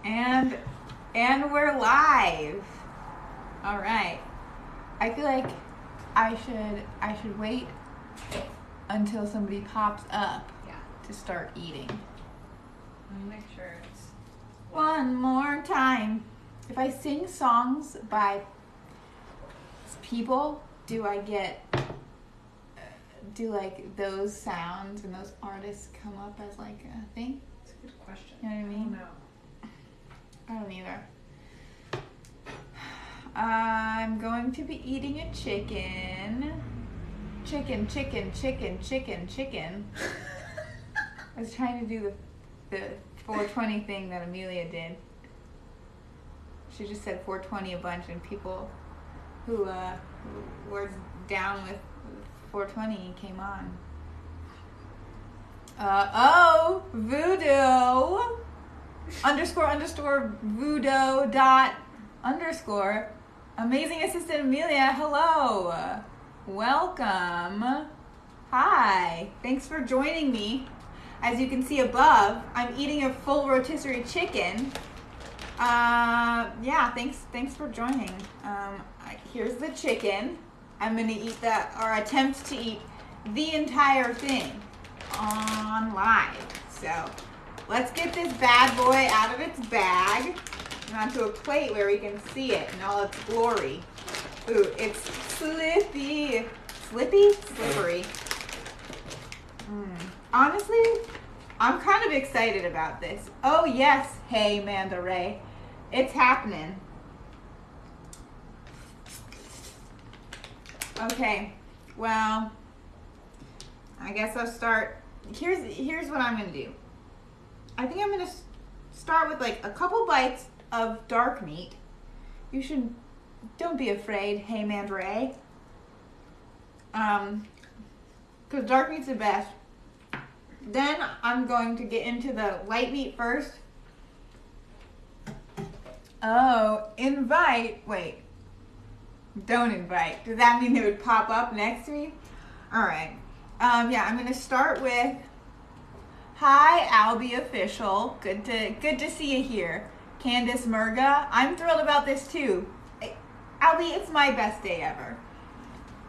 And we're live. All right. I feel like I should wait until somebody pops up to start eating. Let me make sure it's one more time. If I sing songs by people, do like those sounds and those artists come up as like a thing? It's a good question. You know what I mean? I don't know. I don't either. I'm going to be eating a chicken. Chicken. I was trying to do the 420 thing that Amelia did. She just said 420 a bunch, and people who were down with 420 came on. Voodoo __ voodoo __ amazing assistant Amelia, hello, welcome, hi, thanks for joining me. As you can see above, I'm eating a full rotisserie chicken. Thanks for joining. Here's the chicken. I'm gonna eat or attempt to eat the entire thing on live. So let's get this bad boy out of its bag and onto a plate where we can see it in all its glory. Ooh, it's slippery. Honestly, I'm kind of excited about this. Oh yes, hey Manda Ray, it's happening. Okay, well, I guess I'll start. Here's what I'm gonna do. I think I'm gonna start with like a couple bites of dark meat. Don't be afraid, hey Manda Ray. Because dark meat's the best. Then I'm going to get into the light meat first. Oh, invite. Wait. Don't invite. Does that mean it would pop up next to me? Alright. I'm going to start with, hi, Albie Official. Good to see you here. Candace Murga. I'm thrilled about this too. Albie, it's my best day ever.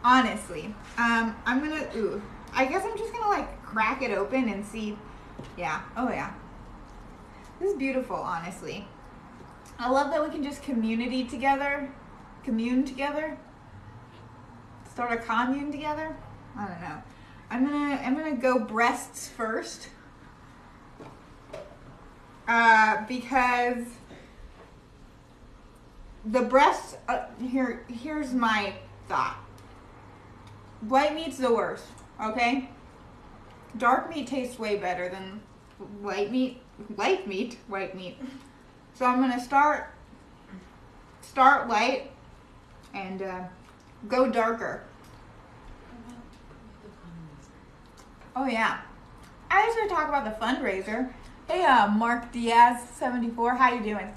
Honestly. I guess I'm just going to like crack it open and see. Yeah. Oh yeah. This is beautiful, honestly. I love that we can just commune together. Start a commune together. I don't know. I'm gonna go breasts first. Because the breasts. Here's my thought. White meat's the worst. Okay. Dark meat tastes way better than white meat. White meat. So I'm gonna start light and go darker. Oh yeah. I was gonna talk about the fundraiser. Hey, Mark Diaz 74. How you doing?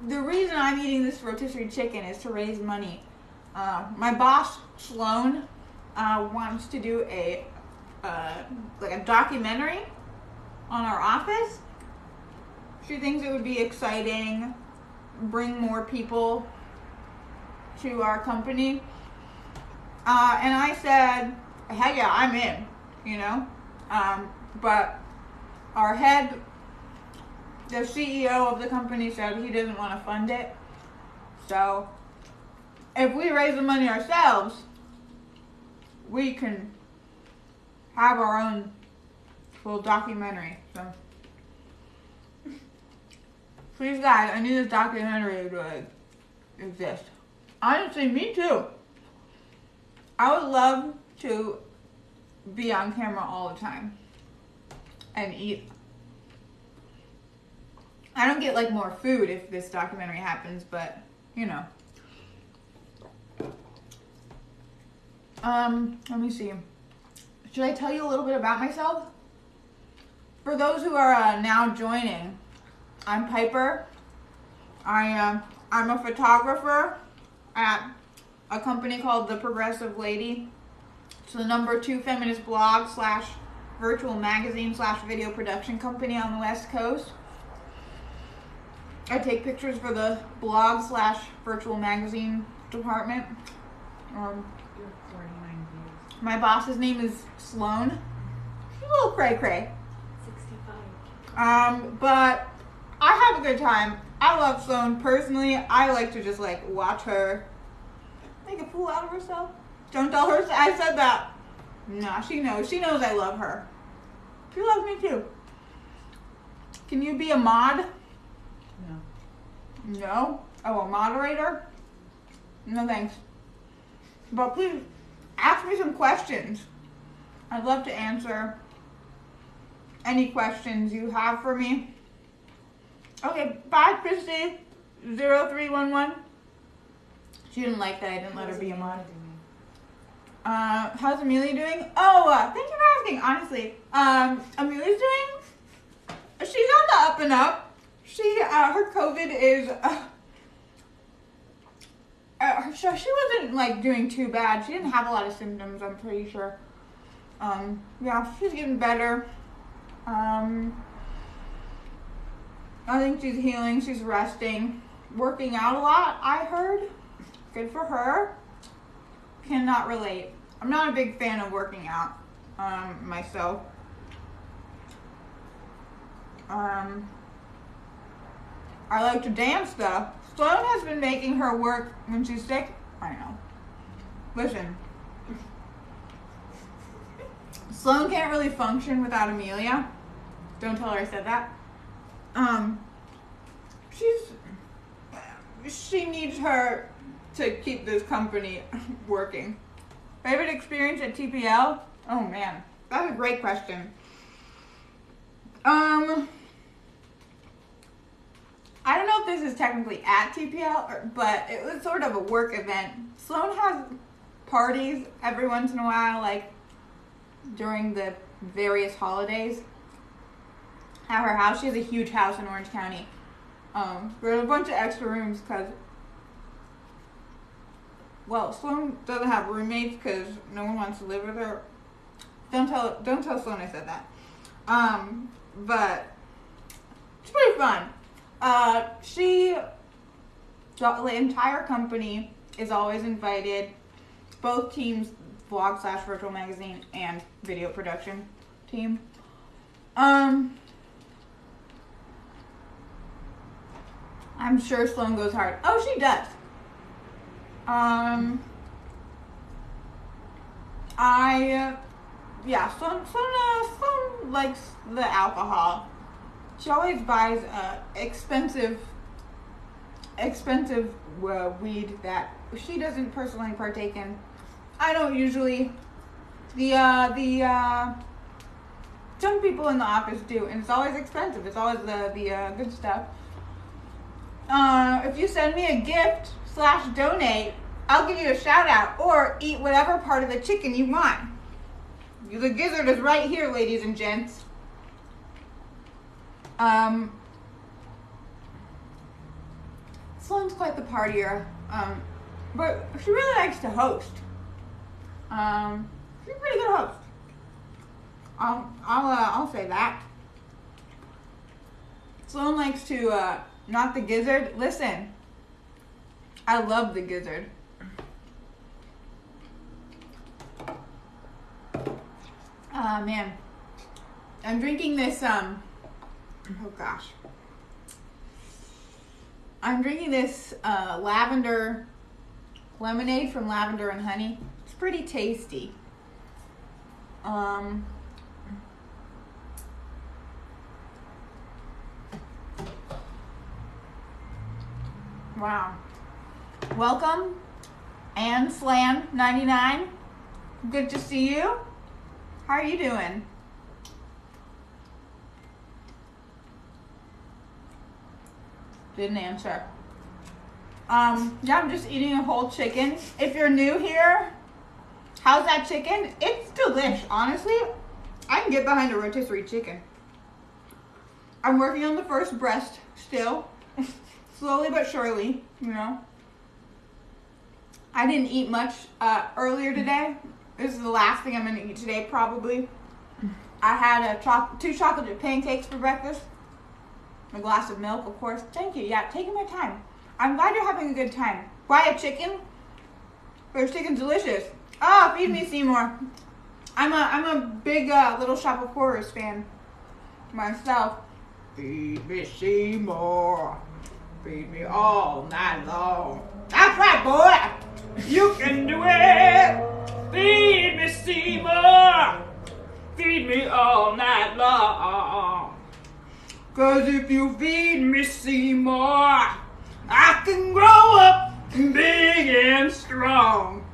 The reason I'm eating this rotisserie chicken is to raise money. My boss Sloan wants to do a documentary on our office. She thinks it would be exciting, bring more people to our company. And I said, heck yeah, I'm in, but our head, the CEO of the company, said he doesn't want to fund it. So if we raise the money ourselves, we can have our own little documentary. So please guys, I need this documentary to exist. Honestly, me too. I would love to be on camera all the time and eat. I don't get like more food if this documentary happens, but let me see. Should I tell you a little bit about myself? For those who are now joining, I'm Piper. I'm a photographer at a company called The Progressive Lady. It's the #2 feminist blog / virtual magazine / video production company on the West Coast. I take pictures for the blog / virtual magazine department. You have 49 views. My boss's name is Sloan. She's a little cray cray. 65. But I have a good time. I love Sloan personally. I like to just like watch her make a fool out of herself. Don't tell her I said that. Nah, she knows. She knows I love her. She loves me too. Can you be a mod? No. No? Oh, a moderator? No thanks. But please, ask me some questions. I'd love to answer any questions you have for me. Okay, bye, Christy. 0311. She didn't like that I didn't let her be a mod. How's Amelia doing? Oh, thank you for asking, honestly. Amelia's doing, she's on the up and up. Her COVID is, so she wasn't like doing too bad. She didn't have a lot of symptoms, I'm pretty sure. Yeah, she's getting better. I think she's healing, she's resting, working out a lot, I heard. Good for her. Cannot relate. I'm not a big fan of working out, myself. I like to dance though. Sloan has been making her work when she's sick. I know. Listen. Sloan can't really function without Amelia. Don't tell her I said that. She needs her to keep this company working. Favorite experience at TPL? Oh man, that's a great question. I don't know if this is technically at TPL, but it was sort of a work event. Sloan has parties every once in a while, like during the various holidays at her house. She has a huge house in Orange County. There's a bunch of extra rooms because, well, Sloan doesn't have roommates because no one wants to live with her. Don't tell Sloan I said that. But it's pretty fun. The entire company is always invited. Both teams, blog / virtual magazine and video production team. I'm sure Sloan goes hard. Oh, she does. Sloan likes the alcohol. She always buys expensive weed that she doesn't personally partake in. I don't usually. Some people in the office do, and it's always expensive. It's always the good stuff. If you send me a gift / donate, I'll give you a shout out or eat whatever part of the chicken you want. The gizzard is right here, ladies and gents. Sloan's quite the partier, but she really likes to host. She's a pretty good host. I'll say that. Sloan likes to, not the gizzard. Listen, I love the gizzard. Man, I'm drinking this, oh gosh. I'm drinking this lavender lemonade from Lavender and Honey. It's pretty tasty. Wow. Welcome, Ann Slam 99. Good to see you. How are you doing? Didn't answer. Yeah, I'm just eating a whole chicken. If you're new here, how's that chicken? It's delish, honestly. I can get behind a rotisserie chicken. I'm working on the first breast still. Slowly but surely, you know. I didn't eat much earlier today. This is the last thing I'm going to eat today, probably. I had 2 chocolate chip pancakes for breakfast. A glass of milk, of course. Thank you. Yeah, taking my time. I'm glad you're having a good time. Why a chicken? This chicken's delicious. Ah, feed me Seymour. I'm a big Little Shop of Horrors fan myself. Feed me Seymour. Feed me all night long. That's right, boy. You can do it. Feed me Seymour. Feed me all night long. 'Cause if you feed me Seymour, I can grow up big and strong.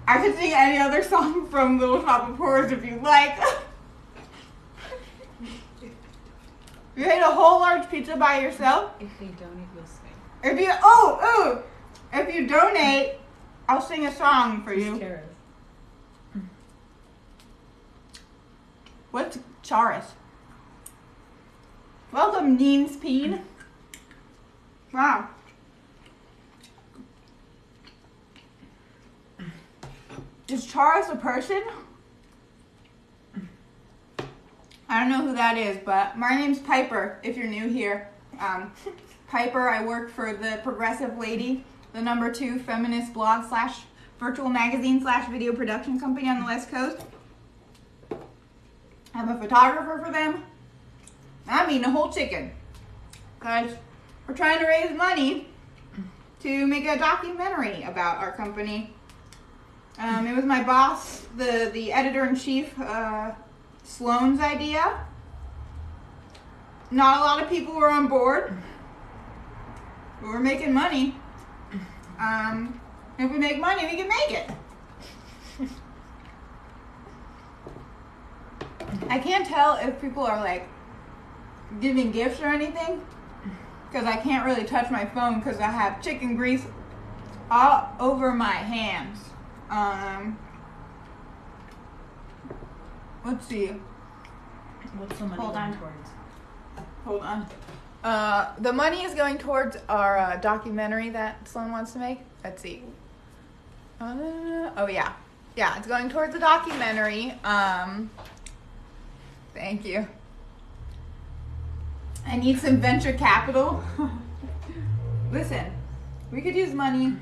I could sing any other song from Little Shop of Horrors if you like. You ate a whole large pizza by yourself? If they donate, you'll sing. If you donate, I'll sing a song for you. Kara's. What's Charis? Welcome, Neens Peen. Wow. Is Charis a person? I don't know who that is, but my name's Piper, if you're new here. Piper, I work for the Progressive Lady, the #2 feminist blog / virtual magazine / video production company on the West Coast. I'm a photographer for them. I'm eating a whole chicken because we're trying to raise money to make a documentary about our company. It was my boss, the editor-in-chief, Sloan's idea. Not a lot of people were on board, but we're making money. If we make money, we can make it. I can't tell if people are like giving gifts or anything because I can't really touch my phone because I have chicken grease all over my hands. Let's see. What's the money Hold going on. towards? Hold on. The money is going towards our documentary that Sloan wants to make. Let's see. Oh yeah. Yeah, it's going towards the documentary. Thank you. I need some venture capital. Listen, we could use money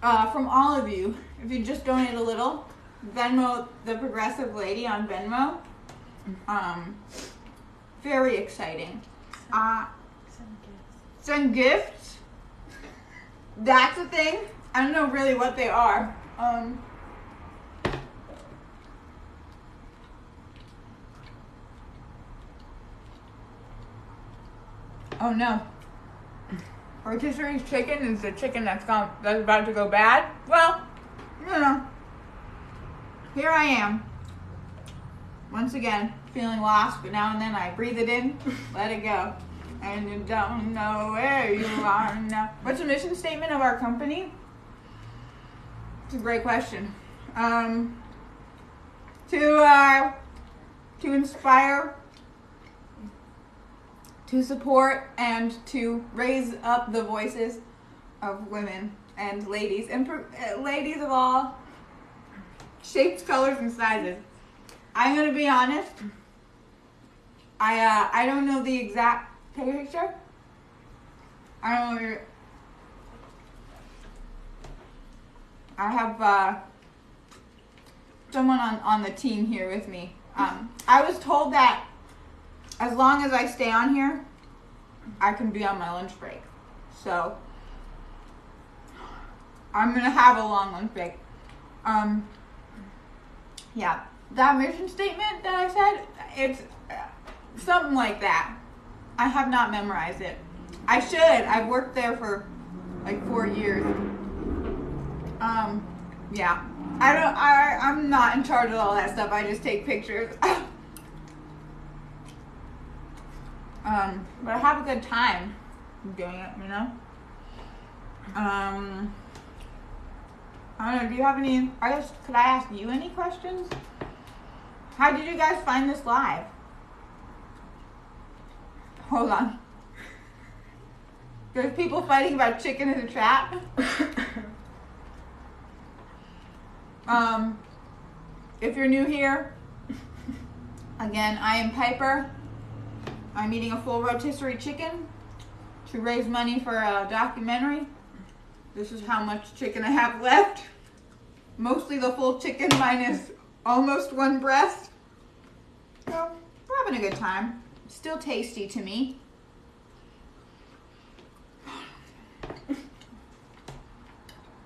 from all of you. If you just donate a little, Venmo the Progressive Lady on Venmo. Very exciting. Send gifts. That's a thing. I don't know really what they are. Oh no. Rotisserie chicken is the chicken that's about to go bad. Well, you know, here I am. Once again, feeling lost, but now and then I breathe it in, let it go. And you don't know where you are now. What's the mission statement of our company? It's a great question. To inspire, to support, and to raise up the voices of women and ladies, and ladies of all shapes, colors, and sizes. I'm gonna be honest. I don't know the exact picture. I don't know. I have someone on the team here with me. I was told that as long as I stay on here, I can be on my lunch break. So I'm gonna have a long lunch break. Yeah, that mission statement that I said, it's something like that. I have not memorized it. I should. I've worked there for like 4 years. Yeah. I'm not in charge of all that stuff. I just take pictures. But I have a good time doing it, you know? I don't know, do you have any, could I ask you any questions? How did you guys find this live? Hold on. There's people fighting about chicken in a trap. If you're new here, Again, I am Piper. I'm eating a full rotisserie chicken to raise money for a documentary. This is how much chicken I have left. Mostly the full chicken minus almost one breast. So, we're having a good time. Still tasty to me.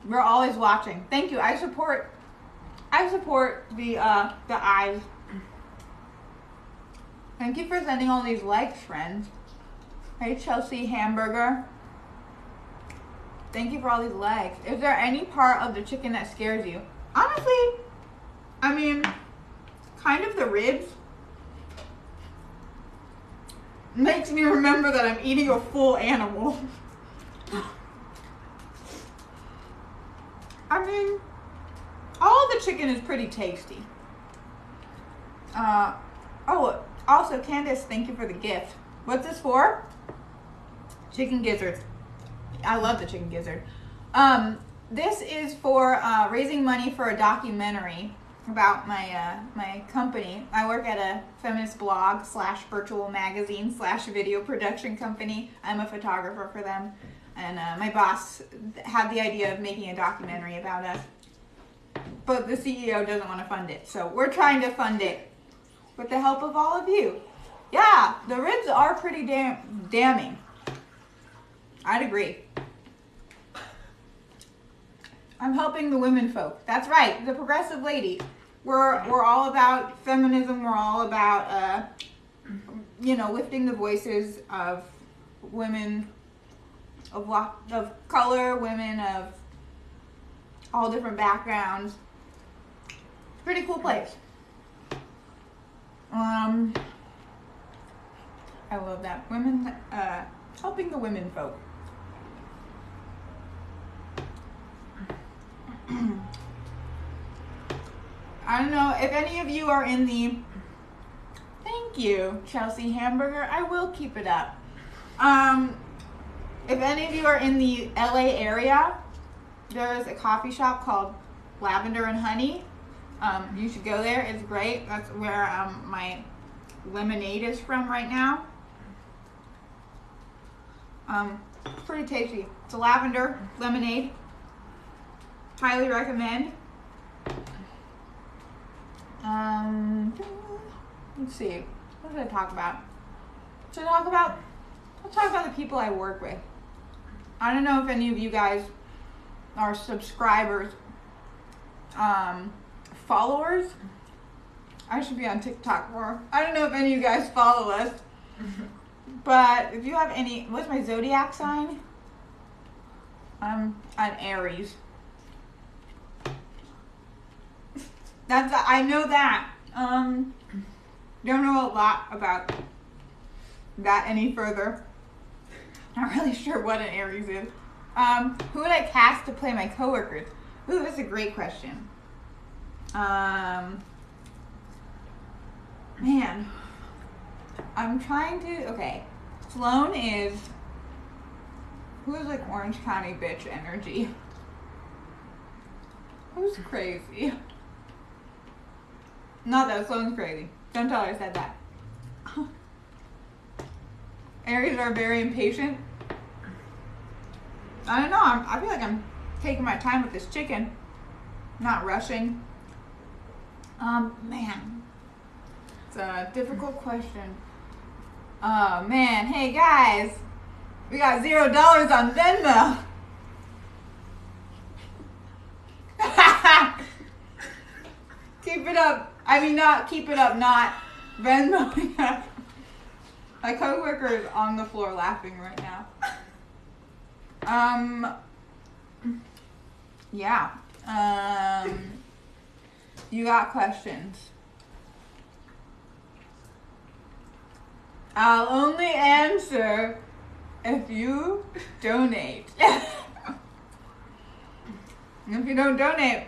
We're always watching. Thank you. I support the eyes. Thank you for sending all these likes, friends. Hey, Chelsea Hamburger. Thank you for all these likes. Is there any part of the chicken that scares you? Honestly, I mean, kind of the ribs. Makes me remember that I'm eating a full animal. I mean, all the chicken is pretty tasty. Oh, also, Candace, thank you for the gift. What's this for? Chicken gizzards. I love the chicken gizzard. This is for raising money for a documentary about my company. I work at a feminist blog / virtual magazine / video production company. I'm a photographer for them. And my boss had the idea of making a documentary about us. But the CEO doesn't want to fund it. So we're trying to fund it with the help of all of you. Yeah, the ribs are pretty damning. I'd agree. I'm helping the women folk. That's right, the progressive lady. We're all about feminism. We're all about, lifting the voices of women of color, women of all different backgrounds. Pretty cool place. I love that. Women, helping the women folk. I don't know if any of you are in the, thank you, Chelsea Hamburger. I will keep it up. If any of you are in the LA area, there's a coffee shop called Lavender and Honey. You should go there. It's great. That's where my lemonade is from right now. Pretty tasty. It's a lavender lemonade. Highly recommend. Let's see. What did I talk about? Let's talk about the people I work with. I don't know if any of you guys are subscribers, followers. I should be on TikTok more. I don't know if any of you guys follow us, but if you have any, what's my zodiac sign? I'm an Aries. I know that. Don't know a lot about that any further. Not really sure what an Aries is. Who would I cast to play my coworkers? Ooh, that's a great question. Man, I'm trying to. Okay, Sloan is. Who is like Orange County bitch energy? Who's crazy? Not that Sloan's crazy. Don't tell her I said that. Aries are very impatient. I don't know. I feel like I'm taking my time with this chicken. Not rushing. Man. It's a difficult question. Oh, man. Hey, guys. We got $0 on Venmo. Keep it up. I mean, not keep it up, not Venmo. My coworker is on the floor laughing right now. Yeah. You got questions? I'll only answer if you donate. And if you don't donate, I'm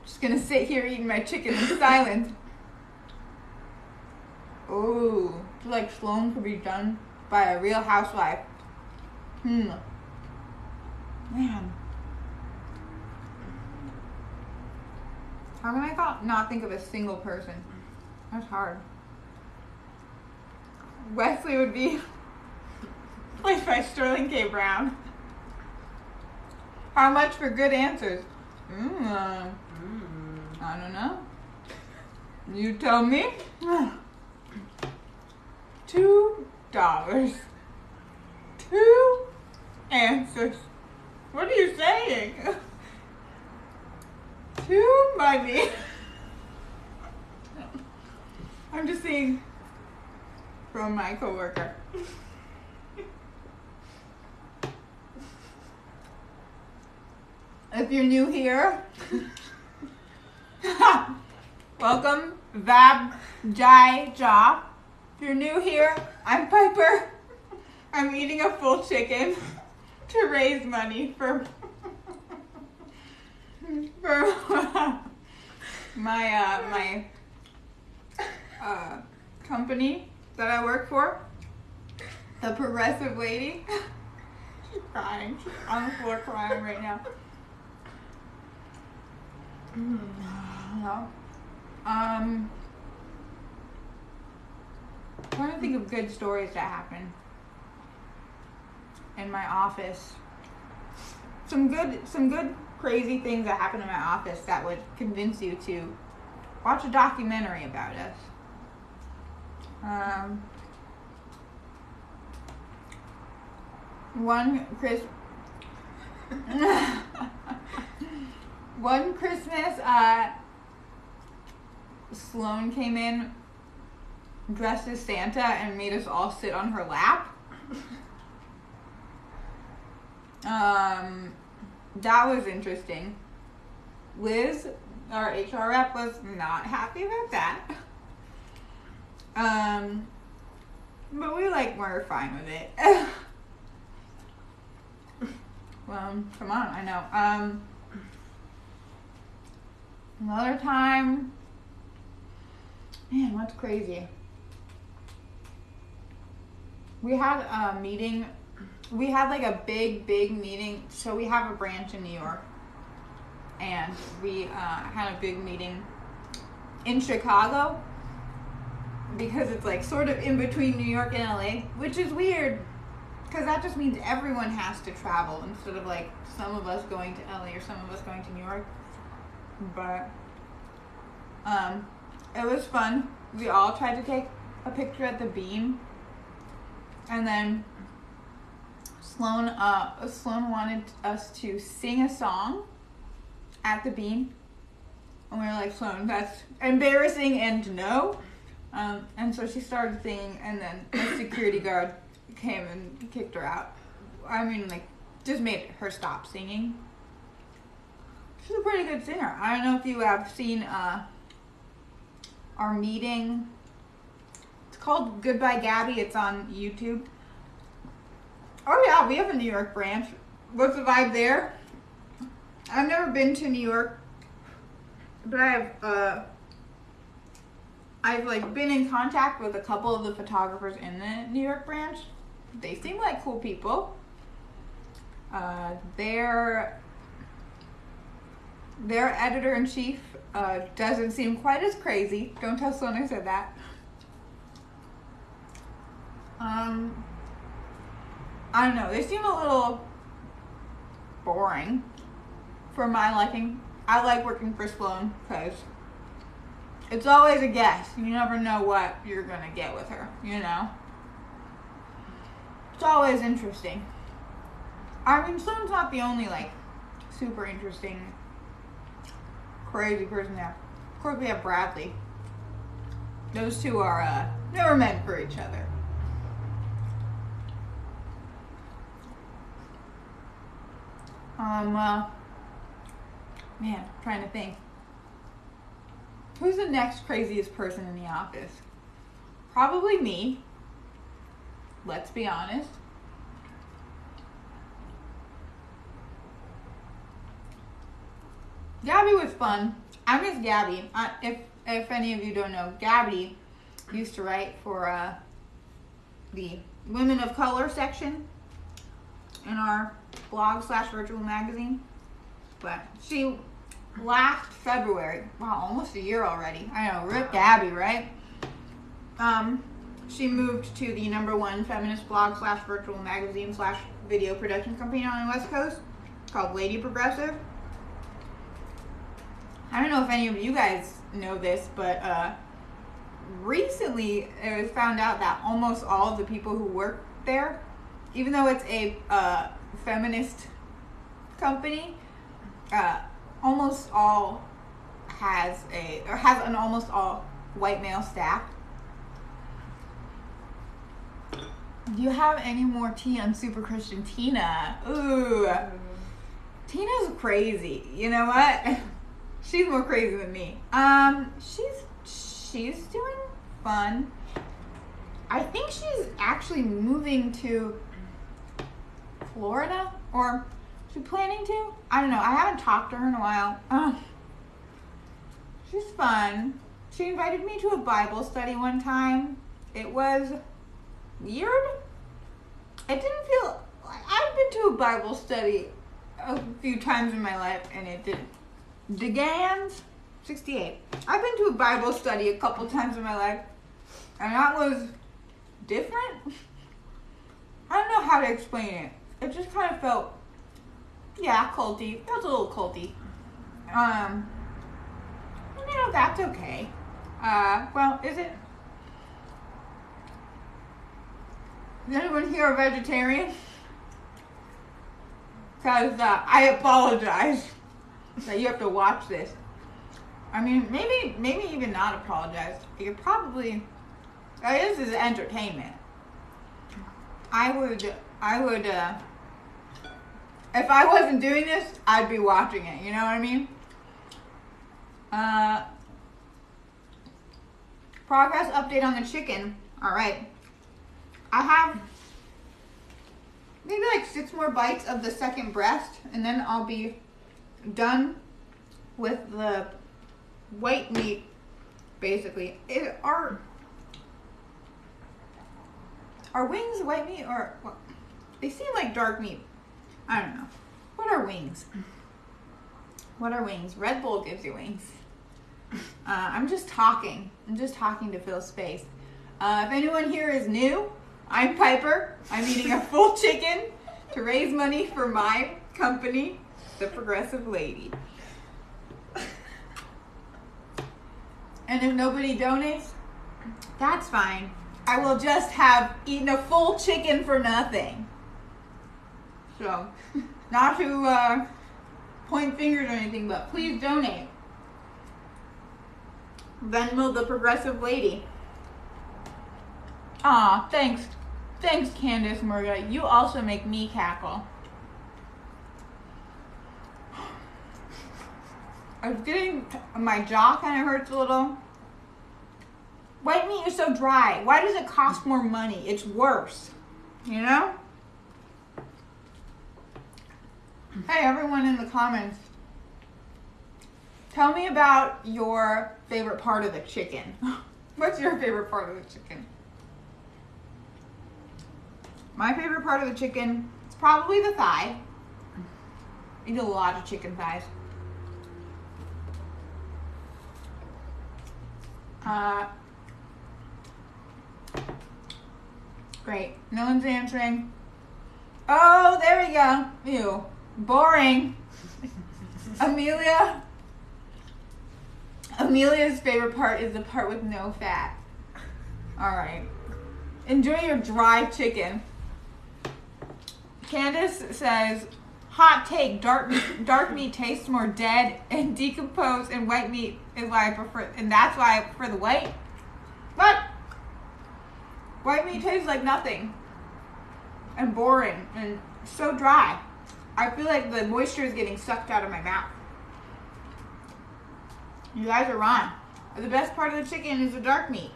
just gonna sit here eating my chicken in silence. Ooh, I feel like Sloan could be done by a real housewife. Man. How can I not think of a single person? That's hard. Wesley would be played by Sterling K. Brown. How much for good answers? I don't know. You tell me. $2. 2 answers. What are you saying? 2 money. I'm just seeing from my coworker. If you're new here, welcome, Vab Jai Ja. If you're new here, I'm Piper. I'm eating a full chicken to raise money for my company that I work for, the Progressive Lady. She's crying. She's on the floor crying right now. Trying to think of good stories that happen in my office. Some good crazy things that happen in my office that would convince you to watch a documentary about us. One Christmas, Sloan came in dressed as Santa and made us all sit on her lap. That was interesting. Liz, our HR rep, was not happy about that. But we were fine with it. Well, come on, I know. Another time, man, what's crazy? We had a meeting. We had a big meeting. So we have a branch in New York, and we had a big meeting in Chicago because it's sort of in between New York and LA, which is weird because that just means everyone has to travel instead of some of us going to LA or some of us going to New York. But it was fun. We all tried to take a picture at the Beam, and then Sloan wanted us to sing a song at the Beam, and we were like, Sloan, that's embarrassing and no. And so she started singing, and then a security guard came and kicked her out. I mean, just made her stop singing. She's a pretty good singer. I don't know if you have seen our meeting. It's called Goodbye Gabby. It's on YouTube. Oh yeah, we have a New York branch. What's the vibe there? I've never been to New York, but I've been in contact with a couple of the photographers in the New York branch. They seem like cool people. Their editor-in-chief doesn't seem quite as crazy. Don't tell Sloan I said that. I don't know. They seem a little boring for my liking. I like working for Sloan because it's always a guess. You never know what you're going to get with her, you know? It's always interesting. I mean, Sloan's not the only, super interesting, crazy person there. Of course, we have Bradley. Those two are, never meant for each other. Man, I'm trying to think. Who's the next craziest person in the office? Probably me. Let's be honest. Gabby was fun. I miss Gabby. If any of you don't know, Gabby used to write for the Women of Color section in our blog/virtual magazine. But she last February, wow, almost a year already. I know, rip Gabby, right? she moved to the #1 feminist blog / virtual magazine / video production company on the West Coast called Lady Progressive. I don't know if any of you guys know this, but recently it was found out that almost all of the people who work there, even though it's a feminist company, almost all has an almost all white male staff. Do you have any more tea on Super Christian Tina? Ooh. Tina's crazy. You know what? She's more crazy than me. She's doing fun. I think she's actually moving to Florida, or she's planning to. I don't know. I haven't talked to her in a while. She's fun. She invited me to a Bible study one time. It was weird. It didn't feel like I've been to a Bible study a few times in my life, and it didn't. DeGans 68. I've been to a Bible study a couple times in my life, and that was different. I don't know how to explain it. It just kind of felt, culty. It felt a little culty. That's okay. Well, is it? Is anyone here a vegetarian? Because I apologize that you have to watch this. I mean, maybe even not apologize. You could probably. This is entertainment. I would. If I wasn't doing this, I'd be watching it. You know what I mean? Progress update on the chicken. All right. I have maybe like 6 more bites of the second breast, and then I'll be done with the white meat, basically. Are wings white meat, or what? They seem like dark meat. I don't know. What are wings? What are wings? Red Bull gives you wings. I'm just talking. To fill space. If anyone here is new, I'm Piper. I'm eating a full chicken to raise money for my company, The Progressive Lady. And if nobody donates, that's fine. I will just have eaten a full chicken for nothing. So, not to point fingers or anything, but please donate. Venmo The Progressive Lady. Aw, thanks. Thanks, Candace Murga. You also make me cackle. I was getting, my jaw kind of hurts a little. White meat is so dry. Why does it cost more money? It's worse. You know? Hey, everyone in the comments. Tell me about your favorite part of the chicken. What's your favorite part of the chicken? My favorite part of the chicken is probably the thigh. I eat a lot of chicken thighs. Great. No one's answering. Oh, there we go. Ew. Boring. Amelia's favorite part is the part with no fat. Alright. Enjoy your dry chicken. Candace says, hot take, dark meat tastes more dead and decomposed, and white meat is why I prefer, and that's why I prefer the white. What? White meat tastes like nothing. And boring and so dry. I feel like the moisture is getting sucked out of my mouth. You guys are wrong. The best part of the chicken is the dark meat.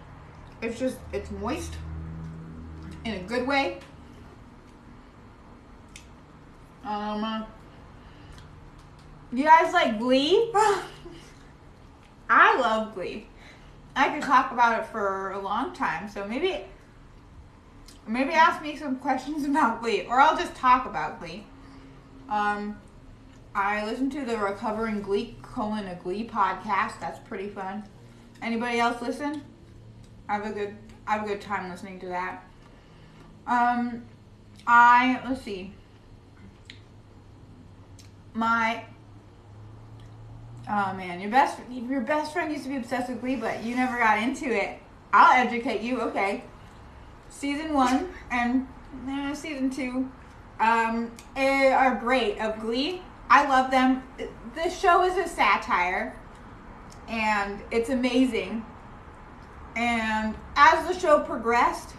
It's moist in a good way. You guys like Glee? I love Glee. I could talk about it for a long time, so maybe ask me some questions about Glee, or I'll just talk about Glee. I listen to the Recovering Glee, a Glee podcast. That's pretty fun. Anybody else listen? Have a good I have a good time listening to that. Let's see. Oh man, your best friend used to be obsessed with Glee, but you never got into it. I'll educate you. Okay, season 1 and season 2 are great of Glee. I love them. The show is a satire, and it's amazing. And as the show progressed,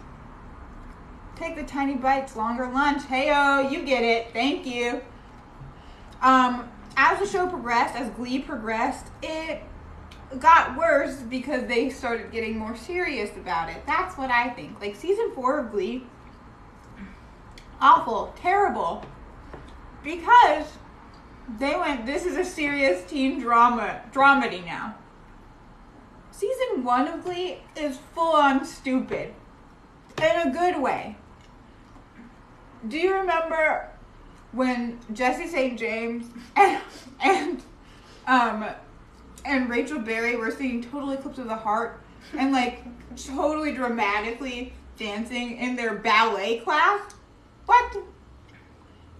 take the tiny bites, longer lunch. Heyo, you get it. Thank you. As the show progressed, as Glee progressed, it got worse because they started getting more serious about it. That's what I think. Like season 4 of Glee, awful, terrible, because they went, this is a serious teen dramedy now. Season 1 of Glee is full on stupid, in a good way. Do you remember when Jesse St. James and Rachel Berry were singing Total Eclipse of the Heart and like totally dramatically dancing in their ballet class? What?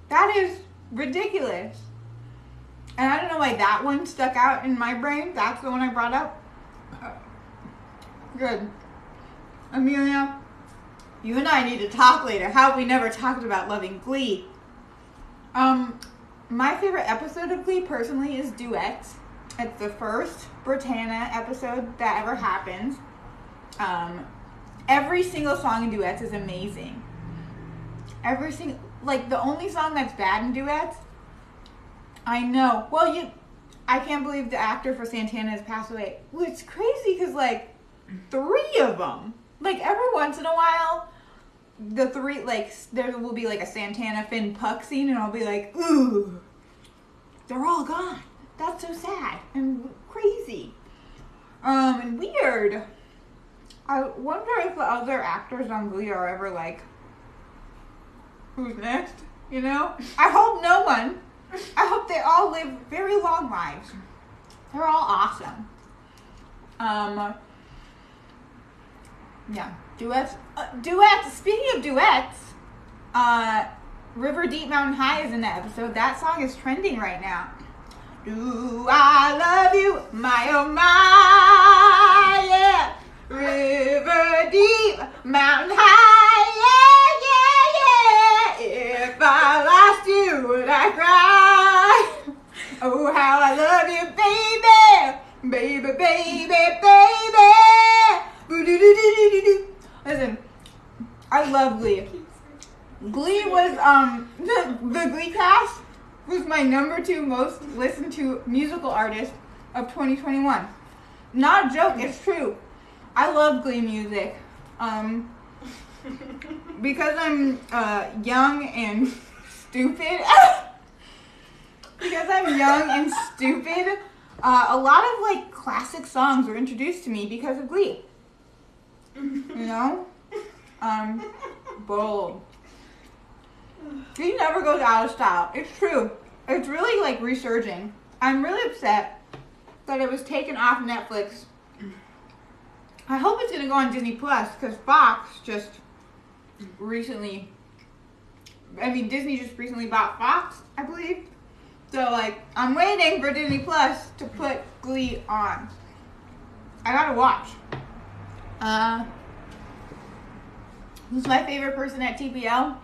That is ridiculous. And I don't know why that one stuck out in my brain. That's the one I brought up. Good. Amelia, you and I need to talk later. How have we never talked about loving Glee? My favorite episode of Glee, personally, is Duets. It's the first Britannia episode that ever happens. Every single song in Duets is amazing. The only song that's bad in Duets, I know. Well, I can't believe the actor for Santana has passed away. Well, it's crazy because, 3 of them. Every once in a while, the 3, there will be, a Santana Finn Puck scene, and I'll be like, ooh, they're all gone. That's so sad and crazy. And weird. I wonder if the other actors on Glee are ever who's next? You know? I hope no one. I hope they all live very long lives. They're all awesome. Yeah. Duets. Speaking of duets, River Deep Mountain High is in that episode. That song is trending right now. Do I love you, my oh my, yeah. River Deep Mountain High, yeah, yeah, yeah. If I lost you, would I cry? Oh, how I love you, baby, baby, baby, baby. Listen, I love Glee. Glee was, the Glee cast was my number 2 most listened to musical artist of 2021. Not a joke, it's true. I love Glee music. Because I'm young and stupid. Because I'm young and stupid, a lot of classic songs were introduced to me because of Glee. You know? Bold. Glee never goes out of style. It's true. It's really resurging. I'm really upset that it was taken off Netflix. I hope it's gonna go on Disney Plus because Fox just recently. Disney just recently bought Fox, I believe. So I'm waiting for Disney Plus to put Glee on. I gotta watch. Who's my favorite person at TPL?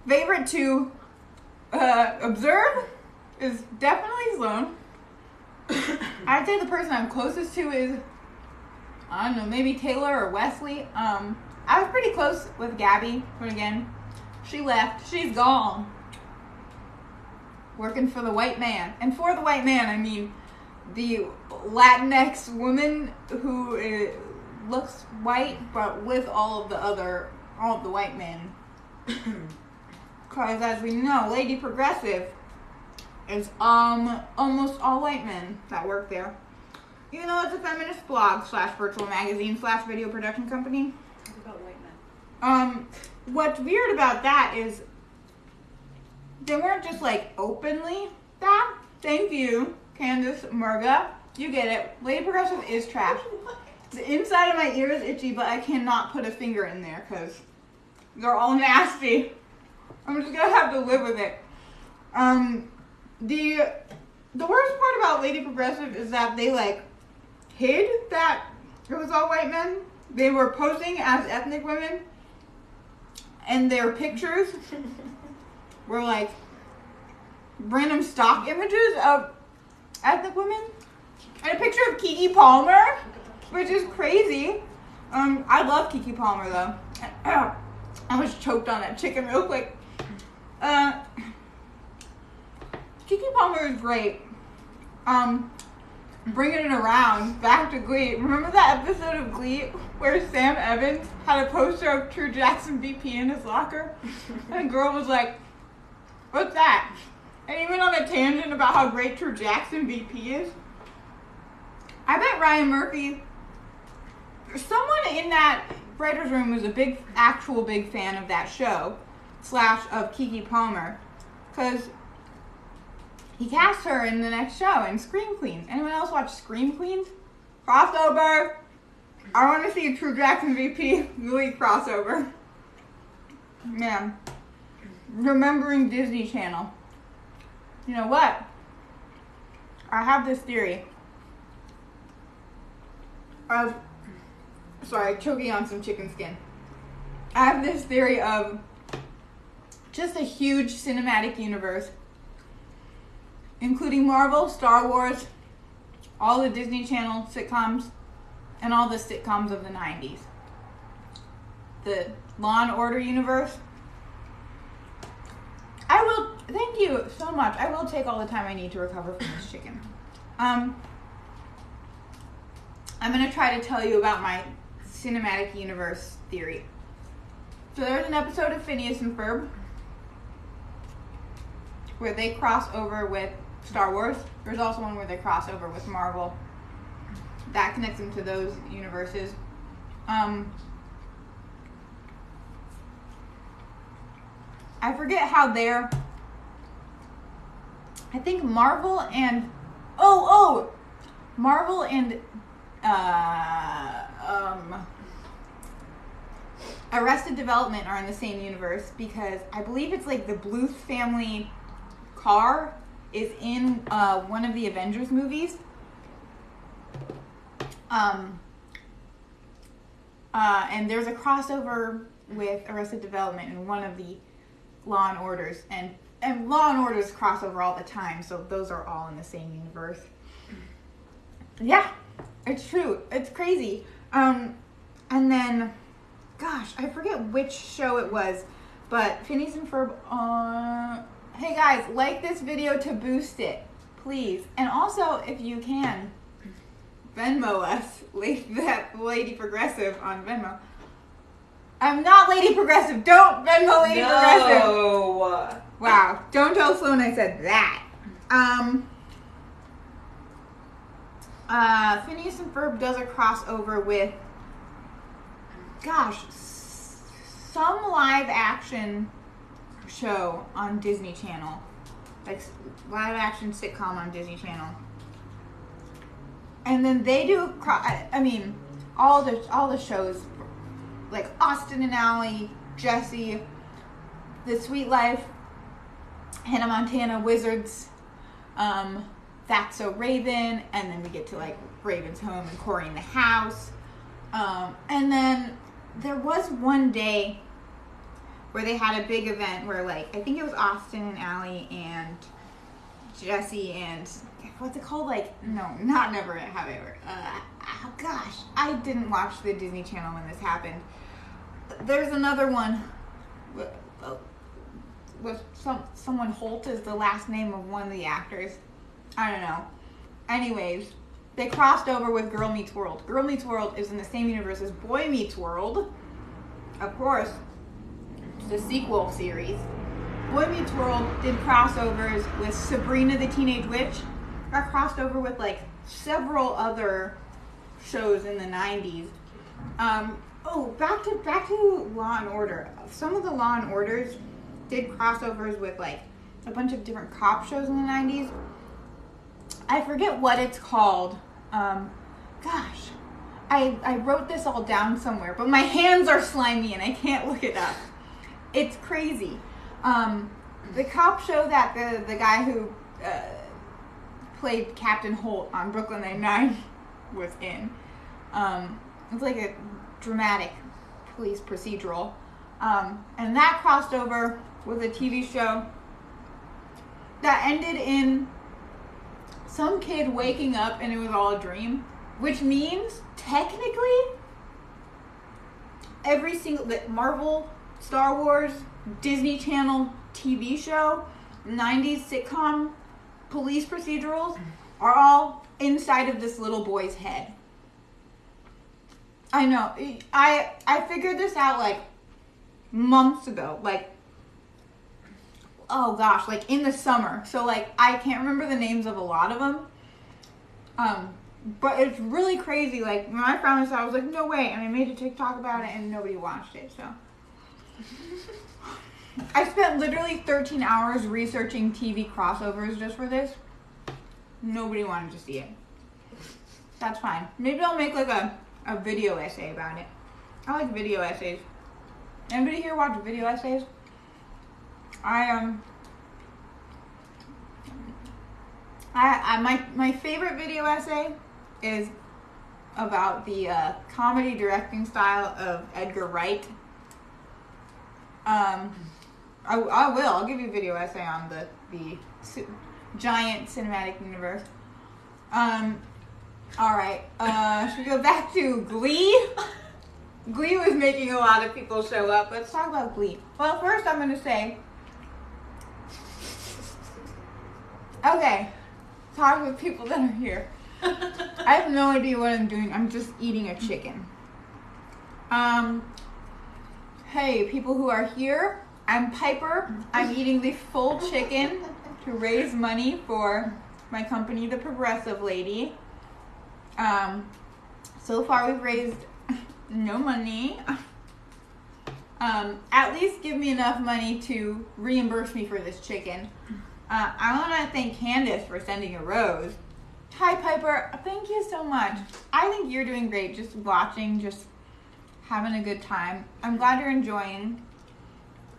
Favorite to observe is definitely Sloan. I'd say the person I'm closest to is, I don't know, maybe Taylor or Wesley. I was pretty close with Gabby, but again, she left. She's gone. Working for the white man. And for the white man, I mean the Latinx woman who looks white, but with all of the white men. Because as we know, Lady Progressive is almost all white men that work there. Even though it's a feminist blog / virtual magazine / video production company. What about white men? What's weird about that is they weren't just openly that. Thank you, Candace Murga. You get it. Lady Progressive is trash. The inside of my ear is itchy, but I cannot put a finger in there because they're all nasty. I'm just gonna have to live with it. The worst part about Lady Progressive is that they like hid that it was all white men. They were posing as ethnic women, and their pictures were like random stock images of ethnic women, and a picture of Keke Palmer, which is crazy. I love Keke Palmer though. I was choked on that chicken real quick. Keke Palmer is great. Bringing it around back to Glee. Remember that episode of Glee where Sam Evans had a poster of True Jackson VP in his locker? And the girl was like, "What's that?" And he went on a tangent about how great True Jackson VP is. I bet Ryan Murphy, someone in that writer's room was a actual big fan of that show, / of Keke Palmer, because he cast her in the next show in Scream Queens. Anyone else watch Scream Queens? Crossover. I want to see a True Jackson VP Glee crossover. Man, remembering Disney Channel. You know what? I have this theory of, sorry, choking on some chicken skin. I have this theory of just a huge cinematic universe, including Marvel, Star Wars, all the Disney Channel sitcoms, and all the sitcoms of the 90s. The Law and Order universe. Thank you so much. I will take all the time I need to recover from this chicken. I'm going to try to tell you about my cinematic universe theory. So there's an episode of Phineas and Ferb where they cross over with Star Wars. There's also one where they cross over with Marvel. That connects them to those universes. I forget how they're... I think Marvel and... Marvel and... Arrested Development are in the same universe because I believe it's like the Bluth family car is in one of the Avengers movies. And there's a crossover with Arrested Development in one of the Law and Orders, and Law and Orders cross over all the time, so those are all in the same universe. Yeah, it's true. It's crazy. And then, gosh, I forget which show it was, but Phineas and Ferb. Hey guys, like this video to boost it, please. And also, if you can, Venmo us, Lady Progressive on Venmo. I'm not Lady Progressive. Don't Venmo Lady Progressive. No. Wow. Don't tell Sloan I said that. Phineas and Ferb does a crossover with, gosh, some live action show on Disney Channel. Like live action sitcom on Disney Channel. And then they do, all the shows, like Austin and Ally, Jessie, The Sweet Life, Hannah Montana, Wizards, That's So Raven, and then we get to like Raven's Home and Cory in the House. And then there was one day where they had a big event where like, I think it was Austin and Ally and Jessie and, what's it called? Like, no, not Never Have I Ever. Oh gosh, I didn't watch the Disney Channel when this happened. There's another one with someone Holt is the last name of one of the actors. I don't know. Anyways, they crossed over with Girl Meets World. Girl Meets World is in the same universe as Boy Meets World. Of course, it's a sequel series. Boy Meets World did crossovers with Sabrina the Teenage Witch. Got crossed over with like several other shows in the 90s. Back to Law and Order. Some of the Law and Orders did crossovers with like a bunch of different cop shows in the 90s. I forget what it's called. I I wrote this all down somewhere, but my hands are slimy and I can't look it up. It's crazy. The cop show that the guy who played Captain Holt on Brooklyn Nine-Nine was in. It's like a dramatic police procedural. And that crossed over with a TV show that ended in some kid waking up and it was all a dream. Which means, technically, every single Marvel, Star Wars, Disney Channel TV show, 90s sitcom, police procedurals are all inside of this little boy's head. I know. I figured this out like months ago. Like, oh gosh, like in the summer. So like I can't remember the names of a lot of them. But it's really crazy. Like when I found this out, I was like, no way. And I made a TikTok about it and nobody watched it. So I spent literally 13 hours researching TV crossovers just for this. Nobody wanted to see it. That's fine. Maybe I'll make like a video essay about it. I like video essays. Anybody here watch video essays? My favorite video essay is about the comedy directing style of Edgar Wright. I will. I'll give you a video essay on the giant cinematic universe. All right. Should we go back to Glee? Glee was making a lot of people show up. Let's talk about Glee. Well, first I'm going to say, okay, talk with people that are here. I have no idea what I'm doing. I'm just eating a chicken. Hey, people who are here, I'm Piper. I'm eating the full chicken to raise money for my company, The Progressive Lady. So far we've raised no money. At least give me enough money to reimburse me for this chicken. I want to thank Candace for sending a rose. Hi, Piper. Thank you so much. I think you're doing great. Just watching, just having a good time. I'm glad you're enjoying.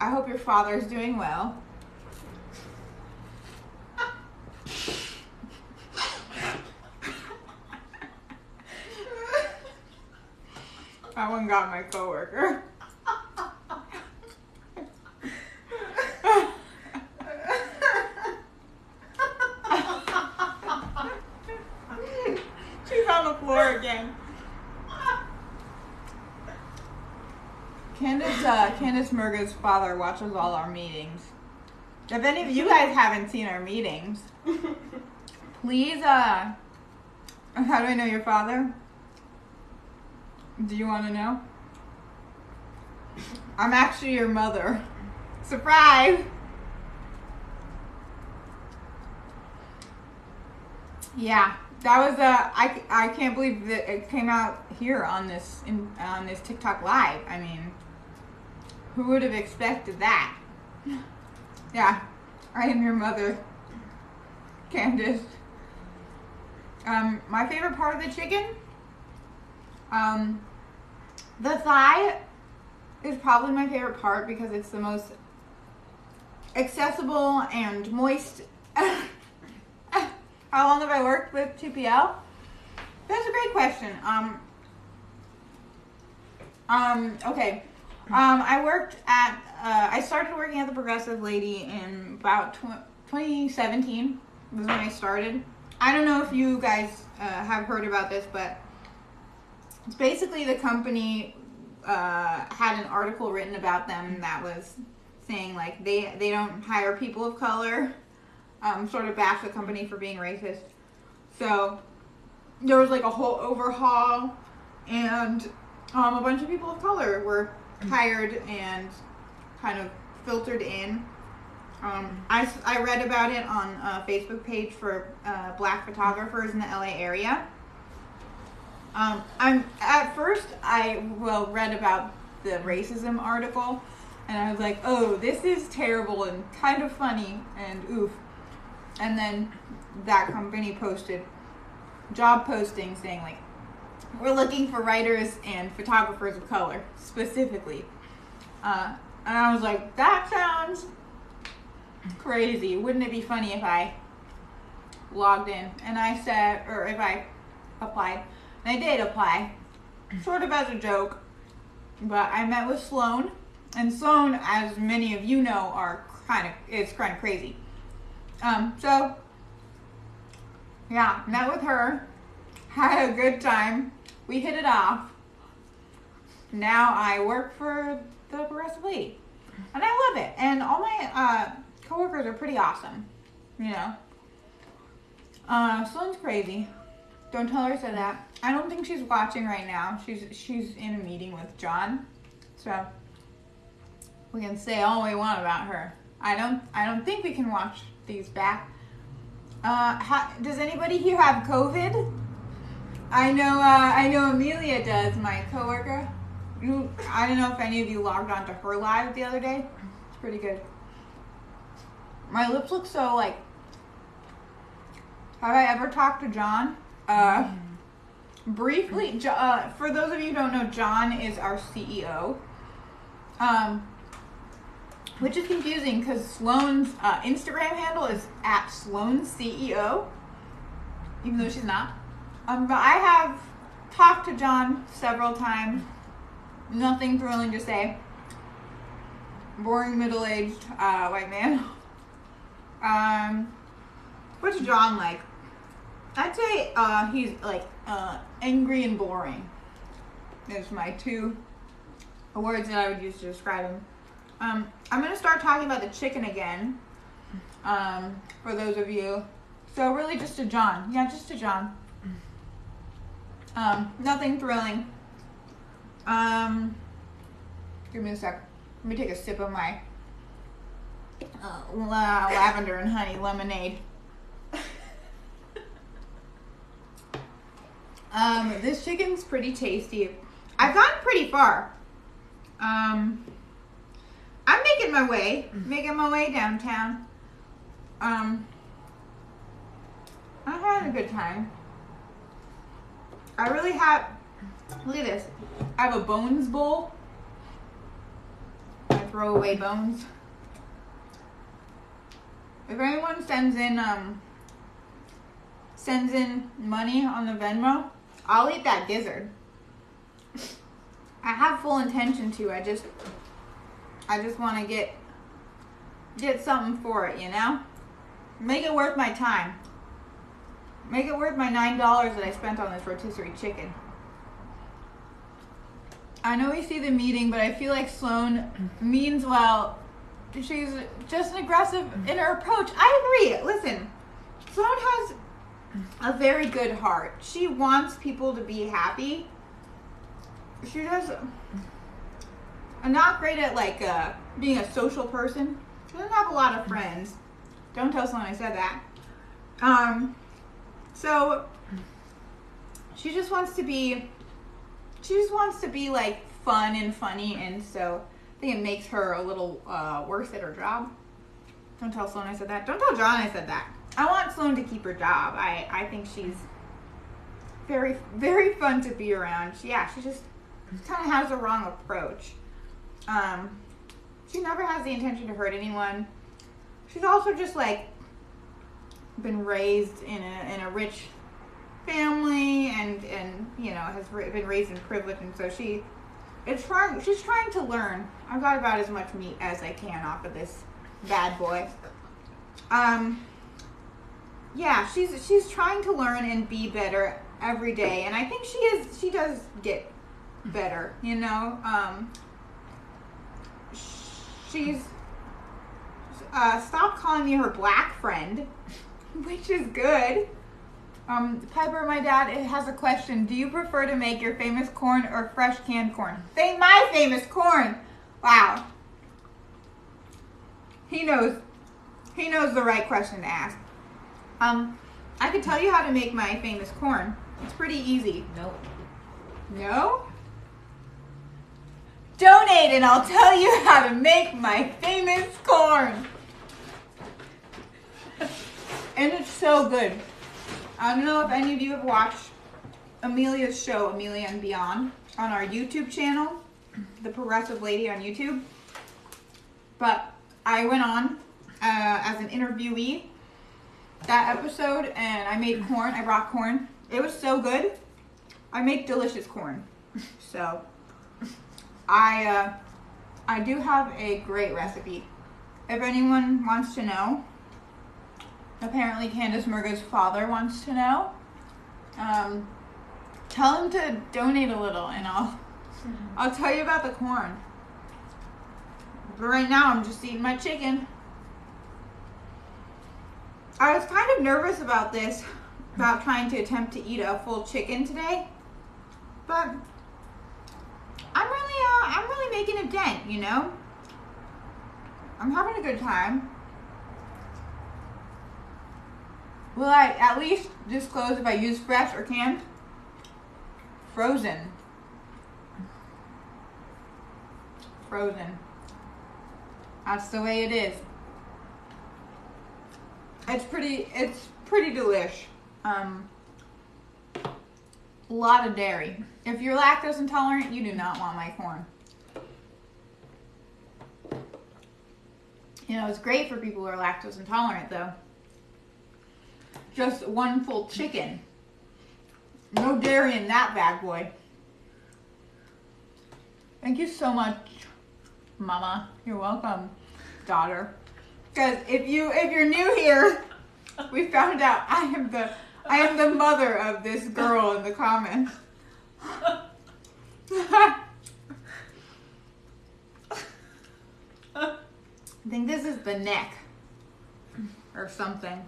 I hope your father's doing well. That one got my coworker. She's on the floor again. Candace Murga's father watches all our meetings. If any of you guys haven't seen our meetings, please, how do I know your father? Do you want to know? I'm actually your mother. Surprise! Yeah, that was I can't believe that it came out here on this TikTok live. I mean, who would have expected that? Yeah, I am your mother, Candace. My favorite part of the chicken, the thigh is probably my favorite part because it's the most accessible and moist. How long have I worked with 2PL? That's a great question. Okay. I started working at the Progressive Lady in about 2017 was when I started. I don't know if you guys have heard about this, but it's basically the company had an article written about them that was saying like they don't hire people of color, sort of bash the company for being racist. So there was like a whole overhaul, and a bunch of people of color were hired and kind of filtered in. I read about it on a Facebook page for black photographers in the LA area. I read about the racism article, and I was like, oh, this is terrible and kind of funny and oof. And then that company posted job postings saying like, we're looking for writers and photographers of color, specifically. And I was like, that sounds crazy. Wouldn't it be funny if I logged in and I said, or if I applied, and I did apply, sort of as a joke, but I met with Sloan, and Sloan, as many of you know, is kind of crazy. So yeah, met with her, had a good time, we hit it off. Now I work for the Progressive League, and I love it, and all my coworkers are pretty awesome, you know. Sloan's crazy. Don't tell her I said that. I don't think she's watching right now. She's in a meeting with John, so we can say all we want about her. I don't think we can watch these back. Does anybody here have COVID? I know Amelia does, my coworker. I don't know if any of you logged on to her live the other day. It's pretty good. My lips look so like. Have I ever talked to John? Briefly, for those of you who don't know, John is our CEO. Which is confusing because Sloan's Instagram handle is @SloanCEO, even though she's not. But I have talked to John several times. Nothing thrilling to say. Boring middle-aged white man. What's John like? I'd say he's like angry and boring. Is my two words that I would use to describe him. I'm gonna start talking about the chicken again. For those of you. So really just to John. Yeah, just to John. Nothing thrilling. Give me a sec. Let me take a sip of my lavender and honey lemonade. This chicken's pretty tasty. I've gotten pretty far. I'm making my way downtown. I'm having a good time. I really have, look at this. I have a bones bowl. I throw away bones. If anyone sends in money on the Venmo, I'll eat that gizzard. I have full intention to. I just want to get something for it, you know? Make it worth my time. Make it worth my $9 that I spent on this rotisserie chicken. I know we see the meeting, but I feel like Sloan means well. She's just aggressive in her approach. I agree. Listen, Sloan has a very good heart. She wants people to be happy. She does. I'm not great at like being a social person. She doesn't have a lot of friends. Don't tell Sloan I said that. So she just wants to be. She just wants to be like fun and funny, and so I think it makes her a little worse at her job. Don't tell Sloan I said that. Don't tell John I said that. I want Sloan to keep her job. I think she's very, very fun to be around. She just kind of has a wrong approach. She never has the intention to hurt anyone. She's also just like been raised in a rich family and you know has been raised in privilege, and so she's trying to learn. I've got about as much meat as I can off of this bad boy. Yeah, she's trying to learn and be better every day, and I think she does get better, you know. She's stopped calling me her black friend, which is good. Piper, my dad, has a question. Do you prefer to make your famous corn or fresh canned corn? Say my famous corn. Wow. He knows the right question to ask. I could tell you how to make my famous corn. It's pretty easy. Nope. No? Donate and I'll tell you how to make my famous corn. And it's so good. I don't know if any of you have watched Amelia's show, Amelia and Beyond, on our YouTube channel, The Progressive Lady on YouTube. But I went on as an interviewee that episode, and I made corn. I brought corn. It was so good. I make delicious corn. So I do have a great recipe. If anyone wants to know, apparently Candace Murga's father wants to know. Tell him to donate a little, and I'll tell you about the corn. But right now, I'm just eating my chicken. I was kind of nervous about this, about trying to attempt to eat a full chicken today, but I'm really making a dent, you know? I'm having a good time. Will I at least disclose if I use fresh or canned? Frozen. Frozen. That's the way it is. It's pretty delish. A lot of dairy. If you're lactose intolerant, you do not want my corn. You know, it's great for people who are lactose intolerant, though. Just one full chicken. No dairy in that bad boy. Thank you so much, Mama. You're welcome, daughter. Because if you're new here, we found out I am the mother of this girl in the comments. I think this is the neck or something.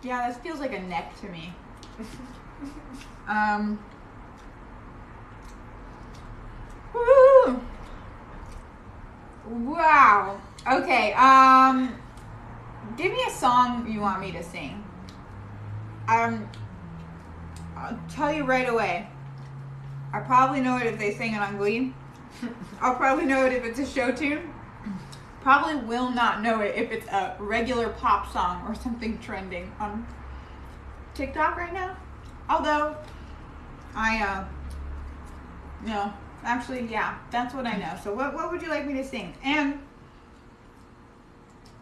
Yeah, this feels like a neck to me. Woo! Wow. Okay, give me a song you want me to sing. I'll tell you right away. I probably know it if they sing it on Glee. I'll probably know it if it's a show tune. Probably will not know it if it's a regular pop song or something trending on TikTok right now. Although, no, actually, yeah, that's what I know. So what would you like me to sing? And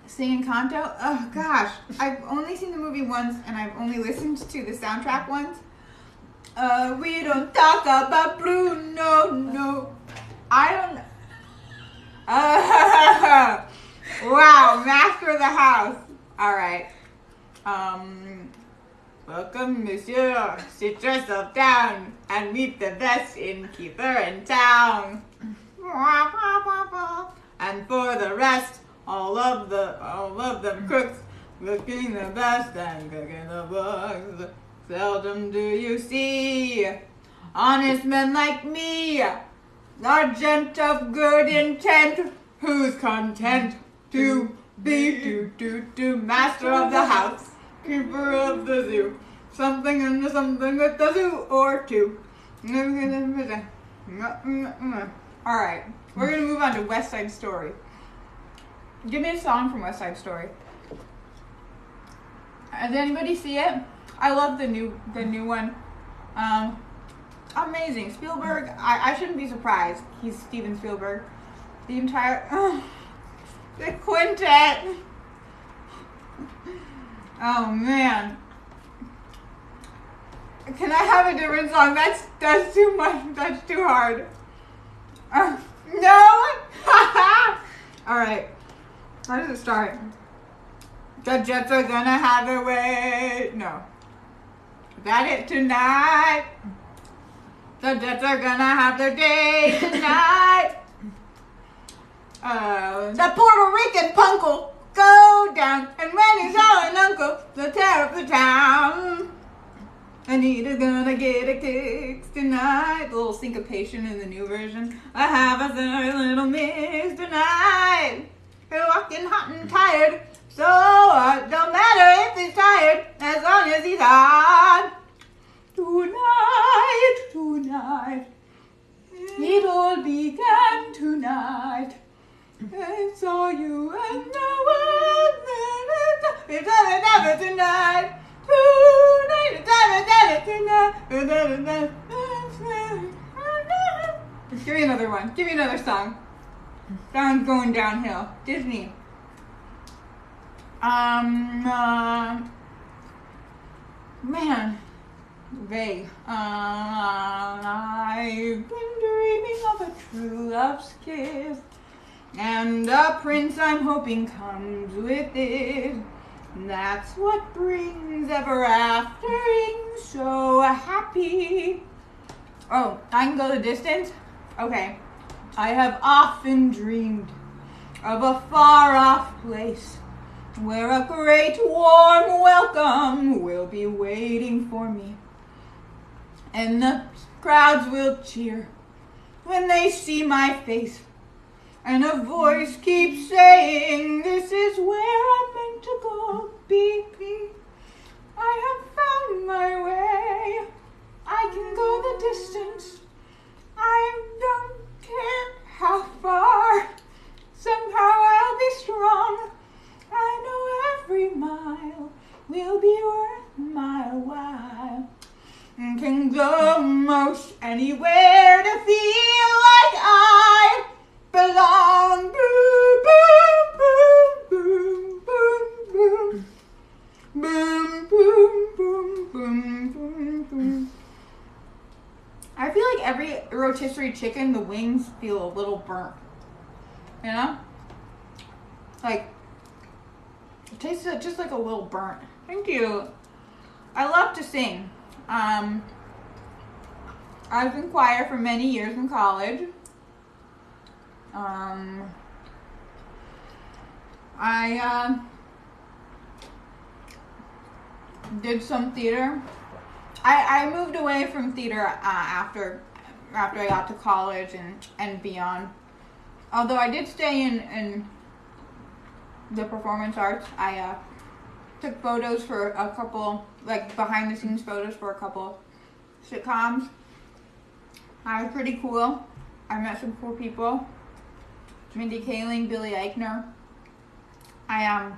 sing Encanto? Oh gosh, I've only seen the movie once and I've only listened to the soundtrack once. We don't talk about Bruno, no. I don't. Wow, master of the house. All right. Welcome, monsieur. Sit yourself down and meet the best innkeeper in town. And for the rest, all of them cooks, looking the best and cooking the books. Seldom do you see honest men like me, Sergeant of good intent, who's content to be master of the house, keeper of the zoo, something with the zoo or two. Alright, we're gonna move on to West Side Story. Give me a song from West Side Story. Does anybody see it? I love the new one. Amazing. Spielberg, I shouldn't be surprised. He's Steven Spielberg. The entire, the quintet. Oh man. Can I have a different song? That's too much. That's too hard. No. Alright. How does it start? The Jets are gonna have their way. No. Is that it tonight? The Jets are gonna have their day tonight. The Puerto Rican punk will go down, and when he's all an uncle, they'll tear up the town. Anita's gonna get a kick tonight. A little syncopation in the new version. I have a very little mix tonight. He's walking hot and tired, so don't matter if he's tired, as long as he's hot. Tonight, it all began tonight. It's all you and the world. It's all tonight. Tonight, Give me another one. Give me another song. That one's going downhill. Disney. Man. Vague. I've been dreaming of a true love's kiss, and the prince I'm hoping comes with it. That's what brings ever aftering so happy. Oh, I can go the distance? Okay. I have often dreamed of a far-off place where a great warm welcome will be waiting for me. And the crowds will cheer when they see my face. And a voice keeps saying, this is where I'm meant to go, baby. I have found my way. I can go the distance. I don't care how far. Somehow I'll be strong. I know every mile will be worth my while. And can go most anywhere to feel like I belong. Boom, boom, boom, boom, boom, boom, boom, boom, boom, boom. I feel like every rotisserie chicken, the wings feel a little burnt. You know? Like, it tastes just like a little burnt. Thank you. I love to sing. I was in choir for many years in college. I did some theater. I moved away from theater after I got to college and beyond. Although I did stay in the performance arts. I took photos for a couple, like behind the scenes photos for a couple sitcoms. I was pretty cool. I met some cool people. Mindy Kaling, Billy Eichner. I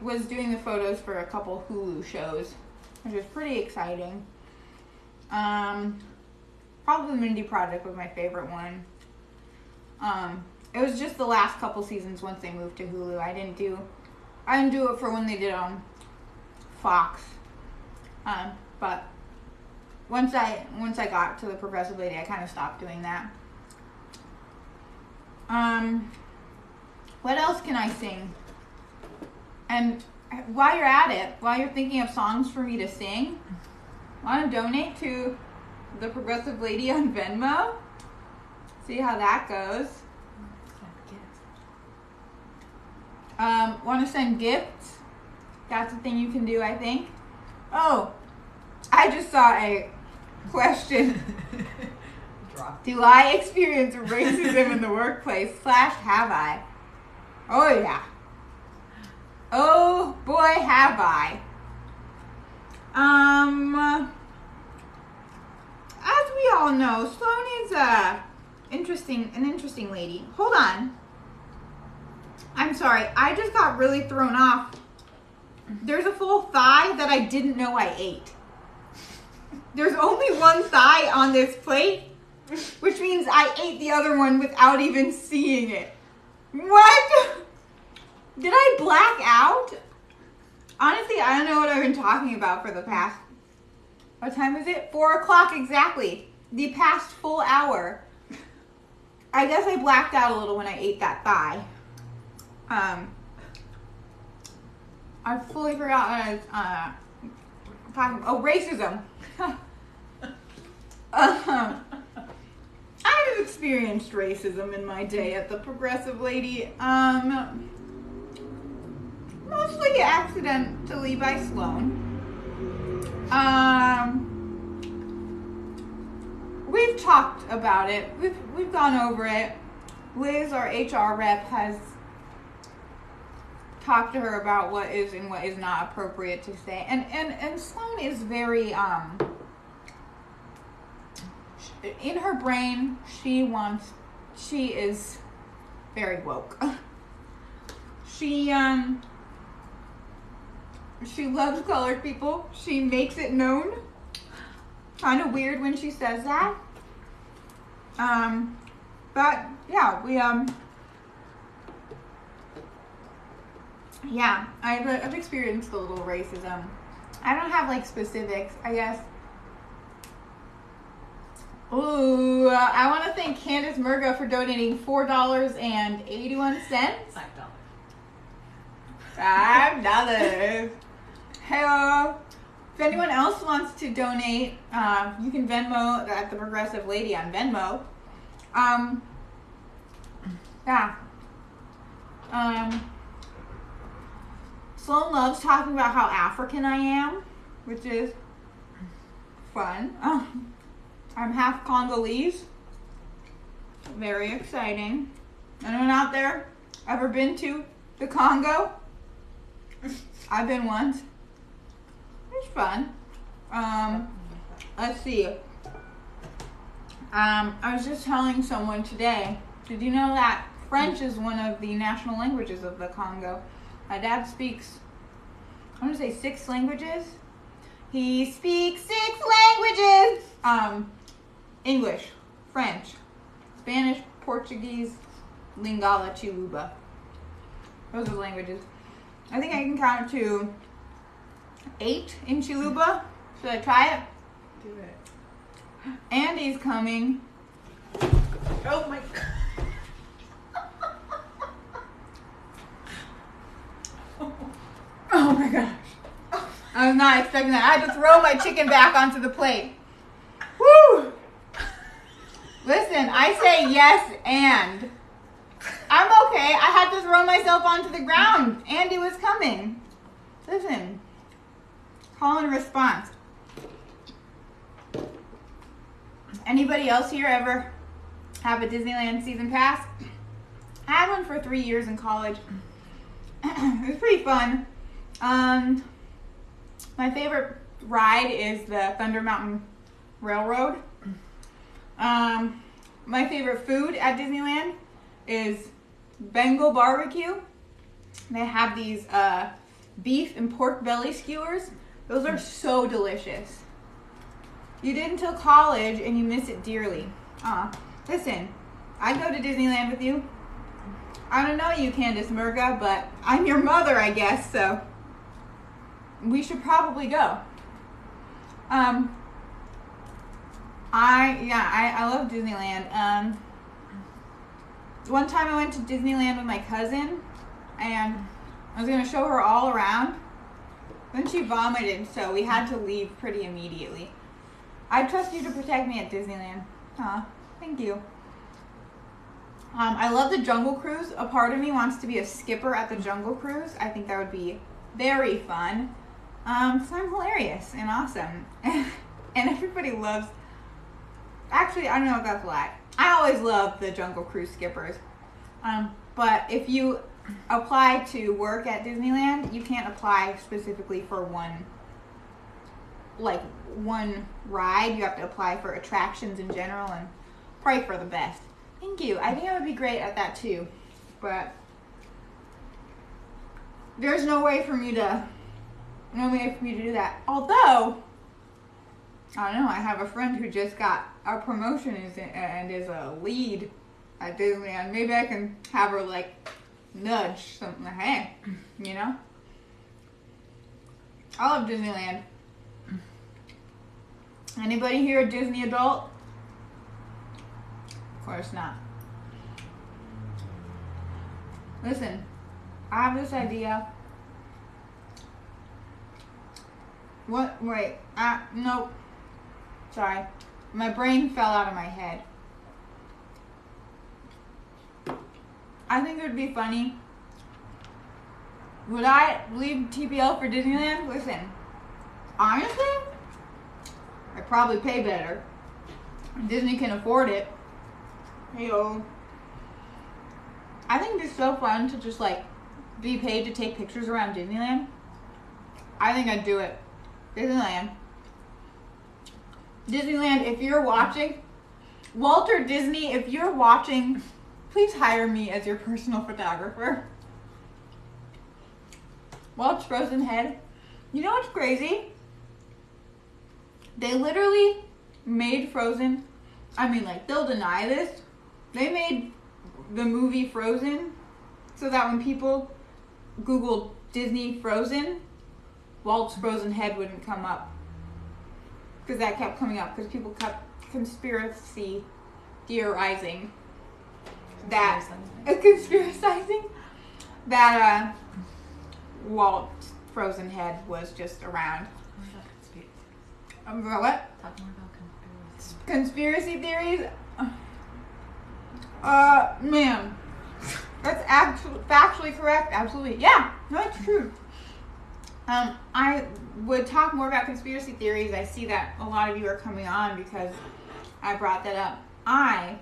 was doing the photos for a couple Hulu shows, which was pretty exciting. Probably the Mindy Project was my favorite one. It was just the last couple seasons once they moved to Hulu. I didn't do it for when they did on Fox. But once I got to the Progressive Lady, I kind of stopped doing that. What else can I sing? And while you're at it, while you're thinking of songs for me to sing, want to donate to the Progressive Lady on Venmo? See how that goes. Want to send gifts? That's a thing you can do, I think. Oh, I just saw a question. Do I experience racism in the workplace? / have I? Oh yeah. Oh boy, have I. As we all know, Sloan is an interesting lady. Hold on. I'm sorry, I just got really thrown off. There's a full thigh that I didn't know I ate. There's only one thigh on this plate, which means I ate the other one without even seeing it. What? Did I black out? Honestly, I don't know what I've been talking about for the past, what time is it? 4 o'clock exactly. The past full hour. I guess I blacked out a little when I ate that thigh. I fully forgot what I was talking about. Oh, racism. I've experienced racism in my day at the Progressive Lady. Mostly accidentally by Sloan. We've talked about it. We've gone over it. Liz, our HR rep, has talked to her about what is and what is not appropriate to say. And Sloan is very in her brain, she is very woke. She She loves colored people. She makes it known. Kind of weird when she says that. But yeah, yeah, I've experienced a little racism. I don't have like specifics, I guess. Ooh, I want to thank Candace Murga for donating $4.81. $5. Hello. If anyone else wants to donate, you can Venmo at the Progressive Lady on Venmo. Yeah. Sloan loves talking about how African I am, which is fun. I'm half Congolese. Very exciting. Anyone out there ever been to the Congo? I've been once. It's fun. Let's see. I was just telling someone today, did you know that French is one of the national languages of the Congo? My dad speaks, I want to say 6 languages. He speaks 6 languages. English, French, Spanish, Portuguese, Lingala, Chiluba. Those are the languages. I think I can count to 8 in Chiluba. Should I try it? Do it. Andy's coming. Oh my God. Oh my gosh. I was not expecting that. I had to throw my chicken back onto the plate. Woo! Listen, I say yes and. I'm okay. I had to throw myself onto the ground. Andy was coming. Listen. Call and response. Anybody else here ever have a Disneyland season pass? I had one for 3 years in college. It was pretty fun. My favorite ride is the Thunder Mountain Railroad. My favorite food at Disneyland is Bengal barbecue. They have these beef and pork belly skewers. Those are so delicious. You did until college and you miss it dearly. Listen, I'd go to Disneyland with you. I don't know you, Candace Murga, but I'm your mother, I guess, so we should probably go. I love Disneyland. One time I went to Disneyland with my cousin, and I was going to show her all around. Then she vomited, so we had to leave pretty immediately. I trust you to protect me at Disneyland. Thank you. I love the Jungle Cruise. A part of me wants to be a skipper at the Jungle Cruise. I think that would be very fun. So I'm hilarious and awesome. And everybody loves... Actually, I don't know if that's a lie. I always love the Jungle Cruise skippers. But if you apply to work at Disneyland, you can't apply specifically for one ride. You have to apply for attractions in general and pray for the best. Thank you. I think I would be great at that too. But there's no way for me to do that. Although, I don't know, I have a friend who just got a promotion and is a lead at Disneyland. Maybe I can have her nudge something. Hey, you know? I love Disneyland. Anybody here a Disney adult? Of course not. Listen, I have this idea. What? Wait. Nope. Sorry. My brain fell out of my head. I think it would be funny. Would I leave TPL for Disneyland? Listen, honestly, I'd probably pay better. Disney can afford it. Hey-o. I think it's so fun to just be paid to take pictures around Disneyland. I think I'd do it. Disneyland, if you're watching, Walter Disney, if you're watching, please hire me as your personal photographer. Walt's frozen head. You know what's crazy? They literally made Frozen. I mean, like, they'll deny this. They made the movie Frozen so that when people Googled Disney Frozen, Walt's frozen head wouldn't come up. Because that kept coming up. Because people kept conspiracy theorizing that Walt's frozen head was just around. What? Talk more about Conspiracy theories? Man. That's factually correct. Absolutely. Yeah, no, it's true. I would talk more about conspiracy theories. I see that a lot of you are coming on because I brought that up. I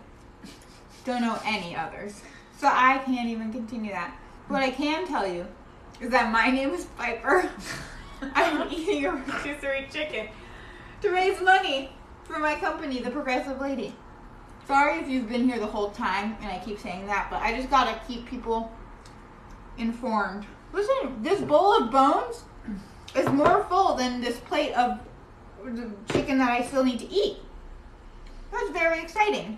don't know any others. So I can't even continue that. What I can tell you is that my name is Piper. I'm eating a rotisserie chicken to raise money for my company, The Progressive Lady. Sorry if you've been here the whole time and I keep saying that, but I just gotta keep people informed. Listen, this bowl of bones is more full than this plate of the chicken that I still need to eat. That's very exciting.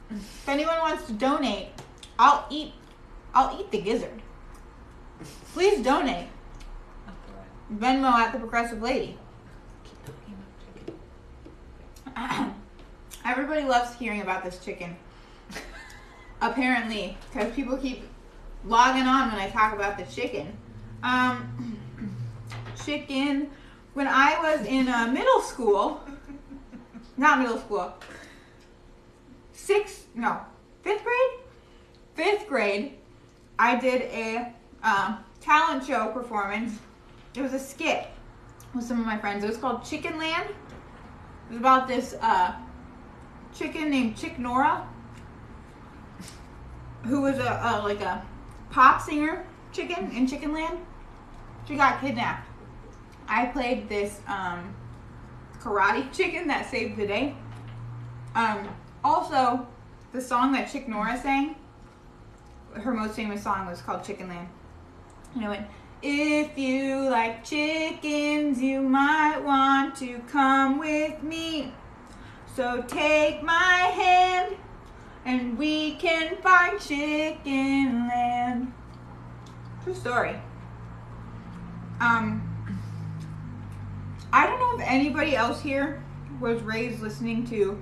If anyone wants to donate, I'll eat the gizzard. Please donate. Venmo at The Progressive Lady. Everybody loves hearing about this chicken. Apparently, because people keep logging on when I talk about the chicken. Chicken. When I was in middle school, not middle school, fifth grade, I did a talent show performance. It was a skit with some of my friends. It was called Chicken Land. It was about this chicken named Chick Nora, who was a pop singer chicken in Chicken Land. She got kidnapped. I played this karate chicken that saved the day. Also, the song that Chick Nora sang, her most famous song was called Chicken Land. And it went, if you like chickens, you might want to come with me. So take my hand and we can find Chicken Land. True story. I don't know if anybody else here was raised listening to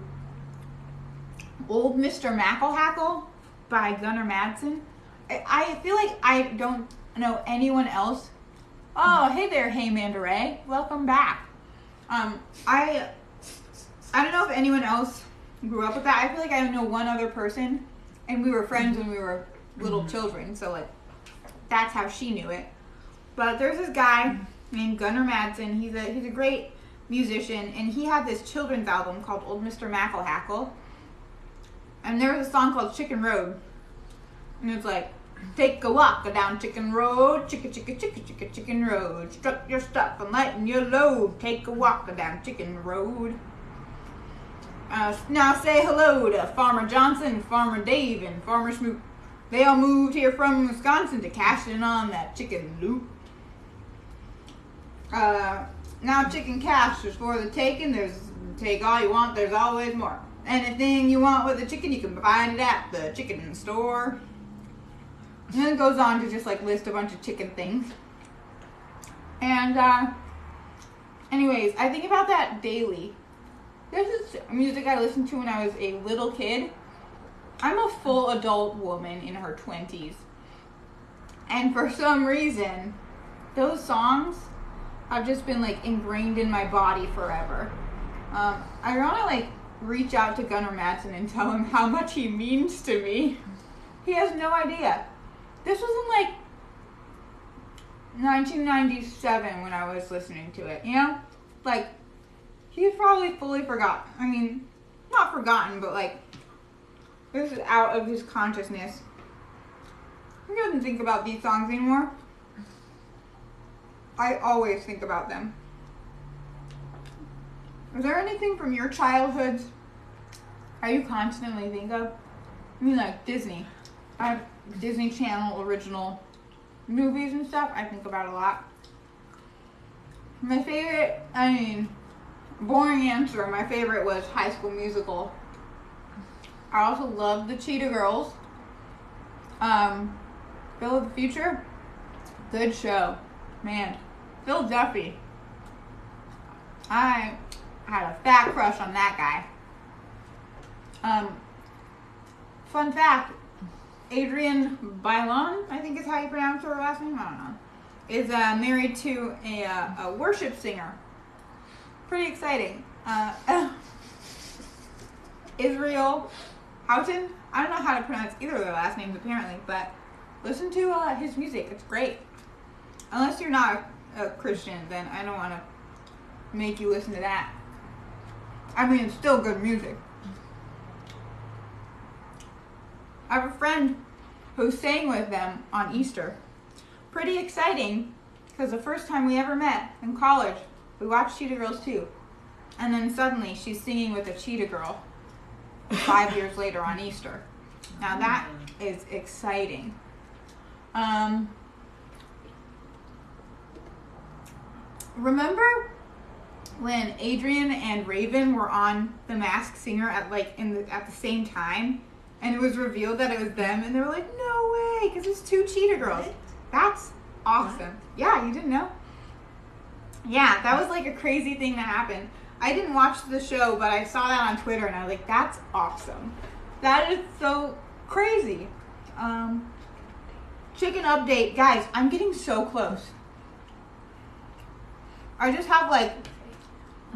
Old Mr. Macklehackle by Gunnar Madsen. I feel like I don't know anyone else. Oh, hey there, Hey Mandaray. Welcome back. I don't know if anyone else grew up with that. I feel like I know one other person, and we were friends when we were little children, so like that's how she knew it. But there's this guy named Gunnar Madsen. He's a great musician, and he had this children's album called Old Mr. Macklehackle. And there was a song called Chicken Road. And it's like, take a walk down Chicken Road, chicken road. Strut your stuff and lighten your load. Take a walk down Chicken Road. Now say hello to Farmer Johnson, Farmer Dave, and Farmer Smoot. They all moved here from Wisconsin to cash in on that chicken loot. Now chicken cash is for the taking. Take all you want, there's always more. Anything you want with a chicken, you can find it at the chicken store. And then it goes on to just like list a bunch of chicken things. And anyways, I think about that daily. This is music I listened to when I was a little kid. I'm a full adult woman in her 20s. And for some reason, those songs have just been like ingrained in my body forever. I want to like reach out to Gunnar Madsen and tell him how much he means to me. He has no idea. This was in like 1997 when I was listening to it, you know? Like, he's probably fully forgotten. I mean, not forgotten, but like, this is out of his consciousness. He doesn't think about these songs anymore. I always think about them. Is there anything from your childhoods that you constantly think of? I mean, like Disney. I have Disney Channel original movies and stuff I think about a lot. My favorite, boring answer. My favorite was High School Musical. I also love the Cheetah Girls. Phil of the Future, good show. Man, Phil Duffy. I had a fat crush on that guy. Fun fact, Adrienne Bailon, I think is how you pronounce her last name, I don't know, is married to a worship singer. Pretty exciting. Israel Houghton. I don't know how to pronounce either of their last names apparently, but listen to his music. It's great. Unless you're not a Christian, then I don't want to make you listen to that. I mean, it's still good music. I have a friend who sang with them on Easter. Pretty exciting, because the first time we ever met in college, we watched Cheetah Girls 2. And then suddenly she's singing with a Cheetah Girl 5 years later on Easter. Now that is exciting. Remember when Adrian and Raven were on The Masked Singer at the same time, and it was revealed that it was them, and they were like, "No way," because it's two Cheetah Girls. What? That's awesome. What? Yeah, you didn't know? Yeah, that was like a crazy thing that happened. I didn't watch the show, but I saw that on Twitter, and I was like, "That's awesome. That is so crazy." Chicken update, guys. I'm getting so close. I just have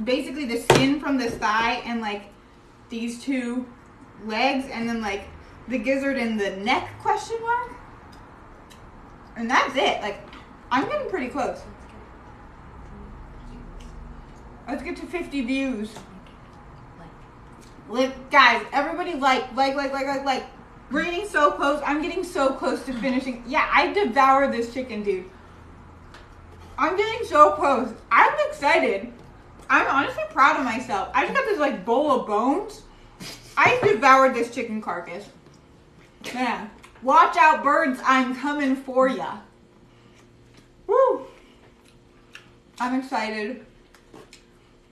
basically the skin from this thigh and these two legs, and then the gizzard and the neck question mark, and that's it. I'm getting pretty close. Let's get to 50 views. Guys, everybody like. We're getting so close. I'm getting so close to finishing. Yeah, I devoured this chicken, dude. I'm getting so close. I'm excited. I'm honestly proud of myself. I just got this bowl of bones. I devoured this chicken carcass. Man, watch out, birds. I'm coming for ya. Woo. I'm excited.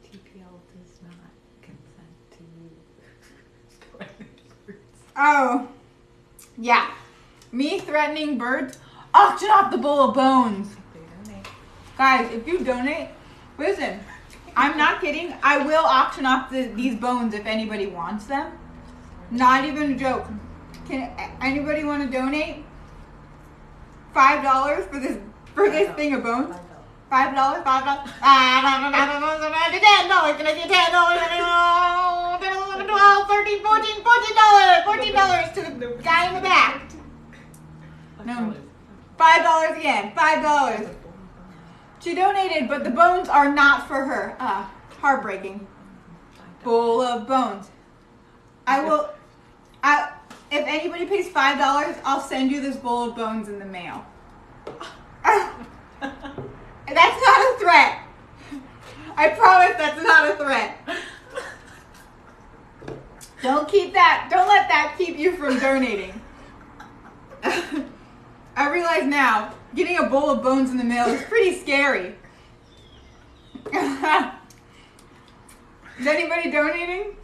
TPL does not consent to threatening birds. Oh, yeah. Me threatening birds. Auction off the bowl of bones. Guys, if you donate, listen, I'm not kidding. I will auction off these bones if anybody wants them. Not even a joke. Can anybody want to donate $5 for this thing of bones? $5? $5? $10? Can I get $10? $12, $13, $14 to the guy in the back. No. $5 again. $5. She donated, but the bones are not for her. Heartbreaking. Bowl of bones. If anybody pays $5, I'll send you this bowl of bones in the mail. That's not a threat. I promise that's not a threat. Don't let that keep you from donating. I realize now, getting a bowl of bones in the mail is pretty scary. Is anybody donating?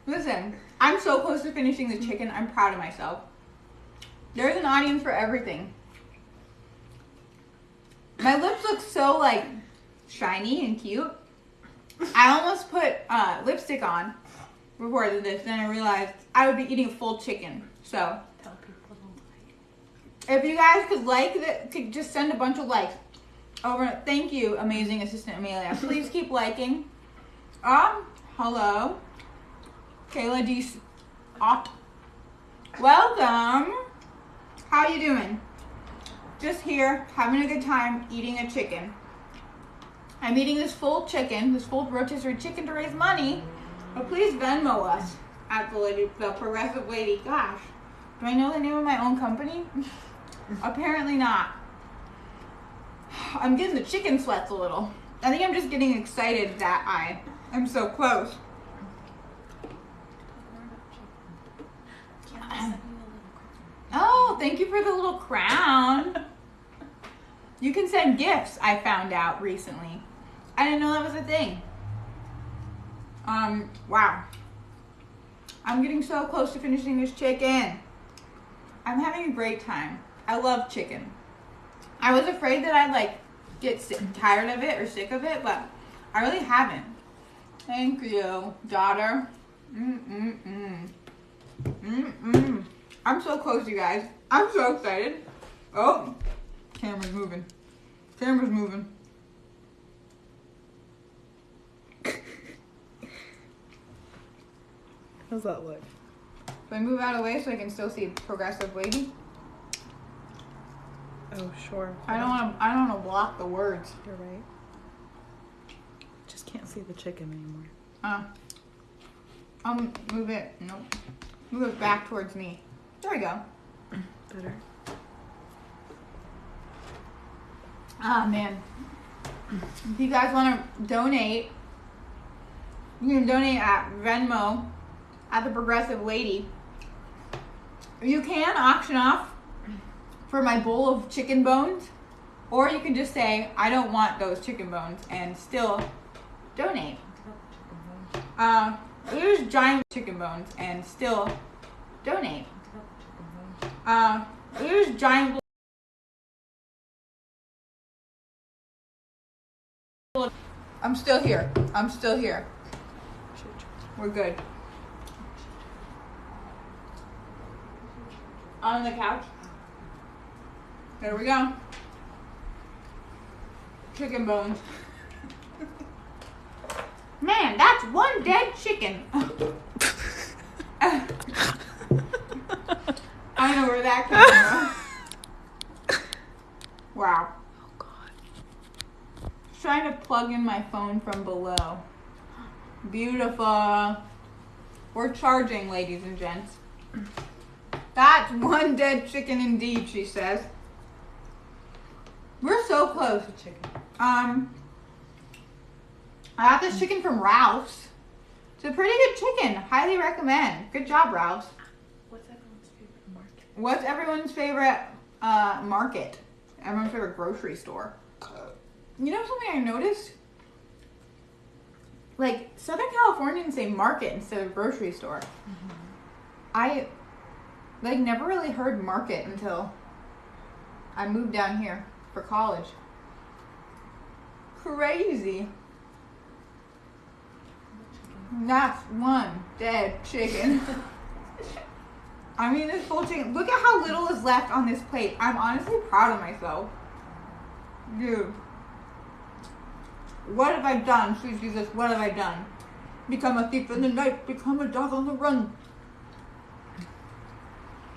Listen, I'm so close to finishing the chicken. I'm proud of myself. There's an audience for everything. My lips look so shiny and cute. I almost put lipstick on before I did this, then I realized I would be eating a full chicken. So Tell people to if you guys could just send a bunch of likes over. Thank you, amazing assistant Amelia. Please keep liking. Hello, Kayla D. Welcome. How you doing? Just here, having a good time eating a chicken. I'm eating this full chicken, this full rotisserie chicken to raise money. But please Venmo us at the Progressive Lady. Gosh, do I know the name of my own company? Apparently not. I'm getting the chicken sweats a little. I think I'm just getting excited that I am so close. Oh, thank you for the little crown. You can send gifts, I found out recently. I didn't know that was a thing. Wow. I'm getting so close to finishing this chicken. I'm having a great time. I love chicken. I was afraid that I'd like get tired of it or sick of it, but I really haven't. Thank you, daughter. I'm so close, you guys. I'm so excited. Oh, camera's moving. Camera's moving. How's that look? Do I move out of the way so I can still see progressive lady? Oh, sure. I don't want to block the words. You're right. Just can't see the chicken anymore. I'll move it. Nope. Move it back towards me. There we go. Better. Ah, man. If you guys want to donate, you can donate at Venmo at the Progressive Lady. You can auction off for my bowl of chicken bones, or you can just say, I don't want those chicken bones, and still donate. There's giant chicken bones, and still donate. There's giant. I'm still here. I'm still here. We're good. On the couch. There we go. Chicken bones. Man, that's one dead chicken. I don't know where that came from. Wow. Oh, God. Trying to plug in my phone from below. Beautiful. We're charging, ladies and gents. That's one dead chicken indeed, she says. We're so close. Chicken. I got this chicken from Ralph's. It's a pretty good chicken. Highly recommend. Good job, Ralph's. What's everyone's favorite market? What's everyone's favorite market? Everyone's favorite grocery store? You know something I noticed? Like, Southern Californians say market instead of grocery store. Mm-hmm. I, like, never really heard market until I moved down here for college. Crazy. That's one dead chicken. I mean, this full chicken. Look at how little is left on this plate. I'm honestly proud of myself. Dude. What have I done, sweet Jesus? What have I done? Become a thief in the night. Become a dog on the run.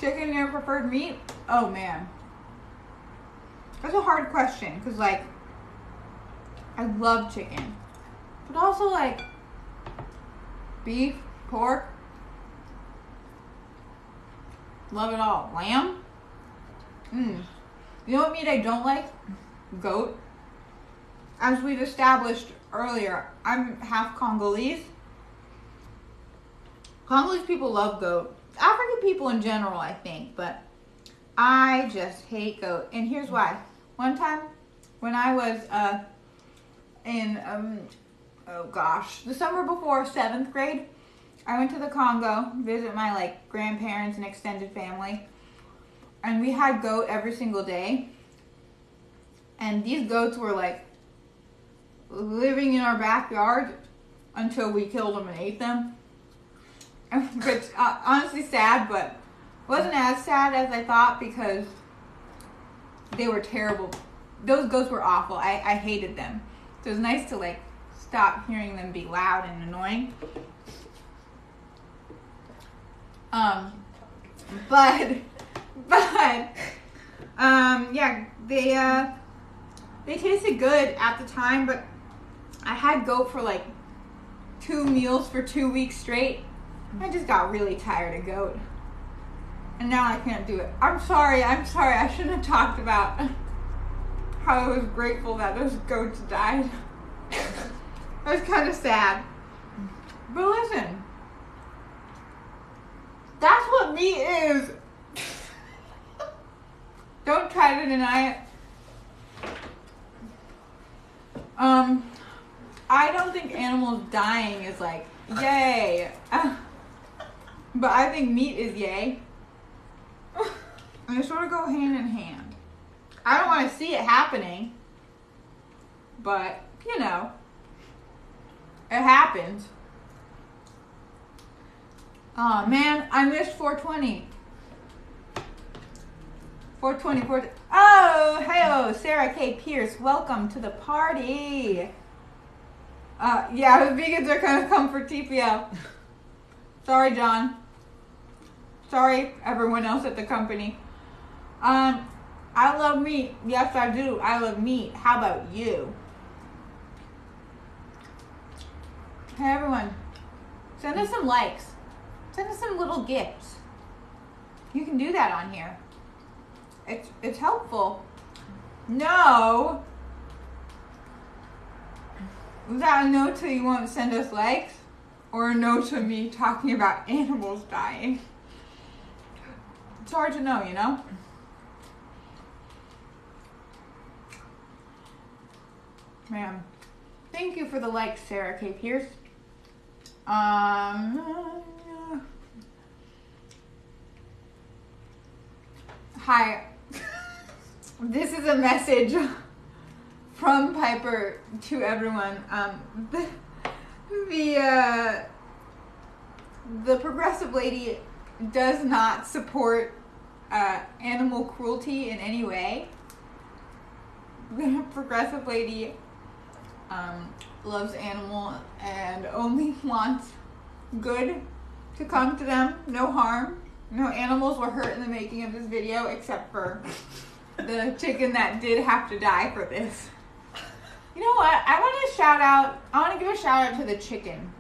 Chicken your preferred meat? Oh, man. That's a hard question. Because, like, I love chicken. But also, like, beef, pork. Love it all. Lamb? You know what meat I don't like? Goat. As we've established earlier, I'm half Congolese. Congolese people love goat. African people in general, I think, but I just hate goat. And here's why. One time, when I was in, the summer before 7th grade, I went to the Congo, visit my, like, grandparents and extended family. And we had goat every single day. And these goats were, like, living in our backyard until we killed them and ate them. Which, honestly sad, but wasn't as sad as I thought because they were terrible. Those goats were awful. I hated them. So it was nice to, like, stop hearing them be loud and annoying. Yeah, they tasted good at the time, but I had goat for like 2 meals for 2 weeks straight. I just got really tired of goat. And now I can't do it. I'm sorry. I shouldn't have talked about how I was grateful that those goats died. That was kind of sad. But listen, that's what meat is. Don't try to deny it. I don't think animals dying is like, yay. But I think meat is yay. And they sort of go hand in hand. I don't want to see it happening. But, you know, it happens. Oh man, I missed 420. 420. Oh, hey, Sarah K. Pierce, welcome to the party. Yeah, the vegans are gonna come for TPO. Sorry, John. Sorry, everyone else at the company. I love meat. Yes, I do. I love meat. How about you? Hey, everyone. Send us some likes. Send us some little gifts. You can do that on here. It's helpful. No. Was that a no to you won't send us likes? Or a no to me talking about animals dying? It's hard to know, you know? Man. Thank you for the likes, Sarah K. Pierce. Hi. This is a message from Piper to everyone. The progressive lady does not support animal cruelty in any way. The progressive lady loves animals and only wants good to come to them, no harm. No animals were hurt in the making of this video except for the chicken that did have to die for this. You know what? I want to give a shout out to the chicken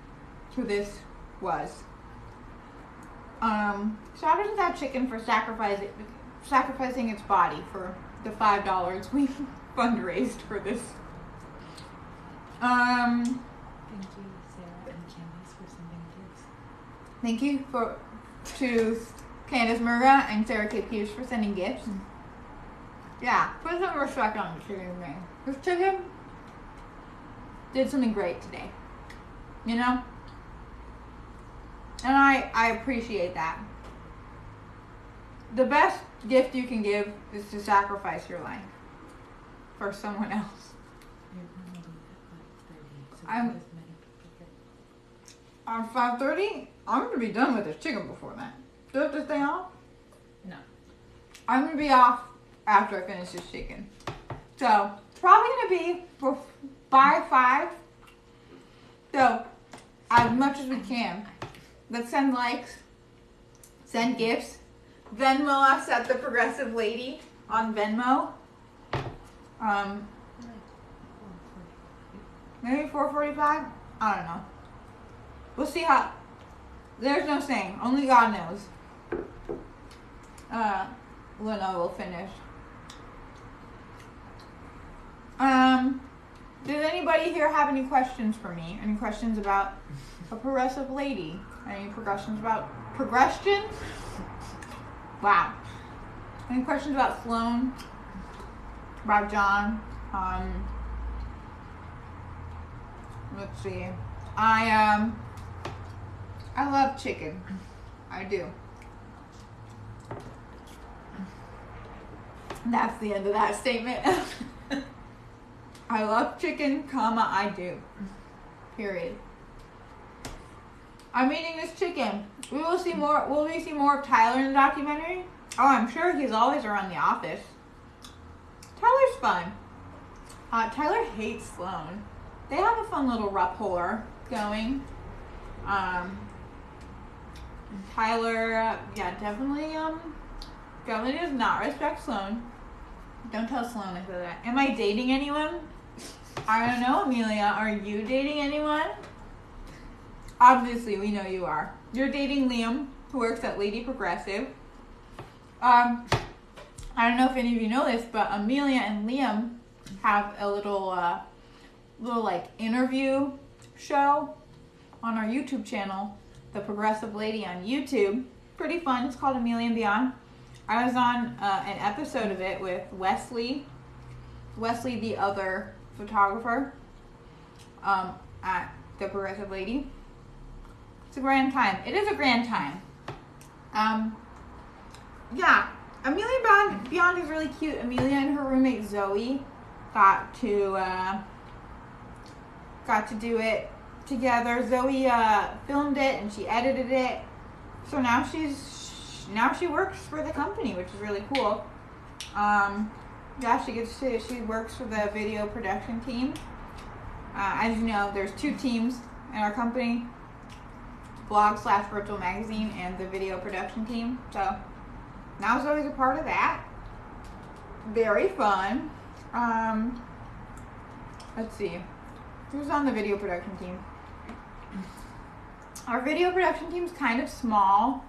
who this was. Shout out to that chicken for sacrificing its body for the $5 we fundraised for this. Thank you, Sarah and Candice, for sending gifts. Thank you to Candice Murra and Sarah K. Pierce for sending gifts. Yeah, put some respect on the chicken name. This chicken did something great today. You know? And I appreciate that. The best gift you can give is to sacrifice your life for someone else. On 5:30, I'm going to be done with this chicken before that. Do I have to stay on? No. I'm going to be off after I finish this chicken. So, it's probably going to be by 5. So, as much as we can. Let's send likes, send gifts, Venmo us at the progressive lady on Venmo. Maybe 4:45? I don't know. We'll see how. There's no saying. Only God knows. Luna will finish. Does anybody here have any questions for me? Any questions about a progressive lady? Any questions about progression? Wow. Any questions about Sloan? About John? Let's see. I love chicken. I do. That's the end of that statement. I love chicken, I do. Period. I'm eating this chicken. Will we see more of Tyler in the documentary? Oh, I'm sure he's always around the office. Tyler's fun. Tyler hates Sloan. They have a fun little rapport going. Tyler, definitely does not respect Sloan. Don't tell Sloan I said that. Am I dating anyone? I don't know, Amelia. Are you dating anyone? Obviously, we know you are. You're dating Liam, who works at Lady Progressive. I don't know if any of you know this, but Amelia and Liam have a little like interview show on our YouTube channel, The Progressive Lady on YouTube. Pretty fun. It's called Amelia and Beyond. I was on an episode of it with Wesley, the other photographer. at the Progressive Lady. It's a grand time. It is a grand time. Yeah, Amelia Beyond is really cute. Amelia and her roommate Zoe got to do it together. Zoe filmed it and she edited it. So now she works for the company, which is really cool. Yeah, she works for the video production team. As you know, there's 2 teams in our company: blog/virtual magazine and the video production team. So now Zoe's a part of that. Very fun. Let's see, who's on the video production team? Our video production team's kind of small.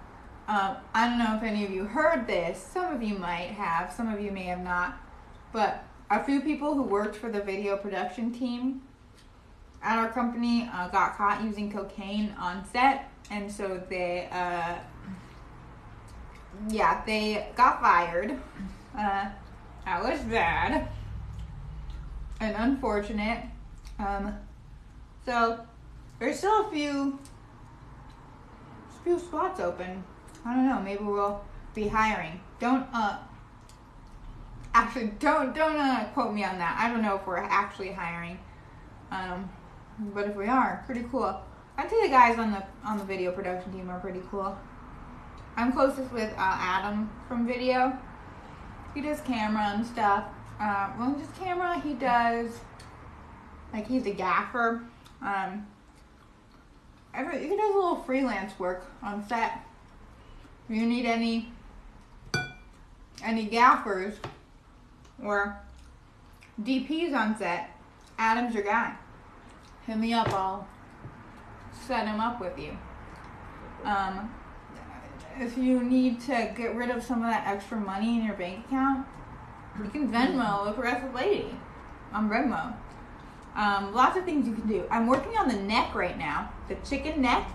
I don't know if any of you heard this. Some of you might have, some of you may have not. But a few people who worked for the video production team at our company got caught using cocaine on set. And so they got fired. That was bad and unfortunate. So there's still a few spots open. I don't know, maybe we'll be hiring. Don't quote me on that. I don't know if we're actually hiring. But if we are, pretty cool. I'd say the guys on the video production team are pretty cool. I'm closest with Adam from video. He does camera and stuff. Well, just camera, he does, like, he's a gaffer. He does a little freelance work on set. If you need any gaffers or DPs on set, Adam's your guy. Hit me up, I'll set him up with you. If you need to get rid of some of that extra money in your bank account, you can Venmo a Progressive Lady on Venmo. Lots of things you can do. I'm working on the neck right now, the chicken neck,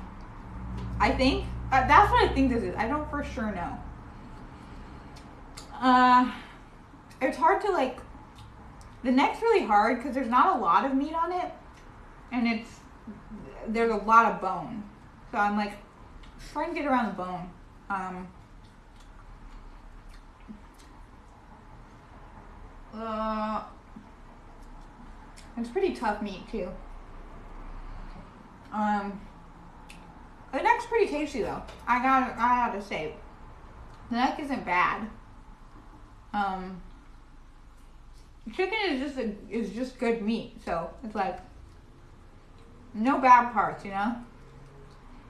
I think. That's what I think this is. I don't for sure know. It's hard to, like, the neck's really hard because there's not a lot of meat on it, and there's a lot of bone. So I'm like trying to get around the bone. It's pretty tough meat too. The neck's pretty tasty though. I gotta say, the neck isn't bad. Chicken is just good meat, so it's like no bad parts, you know?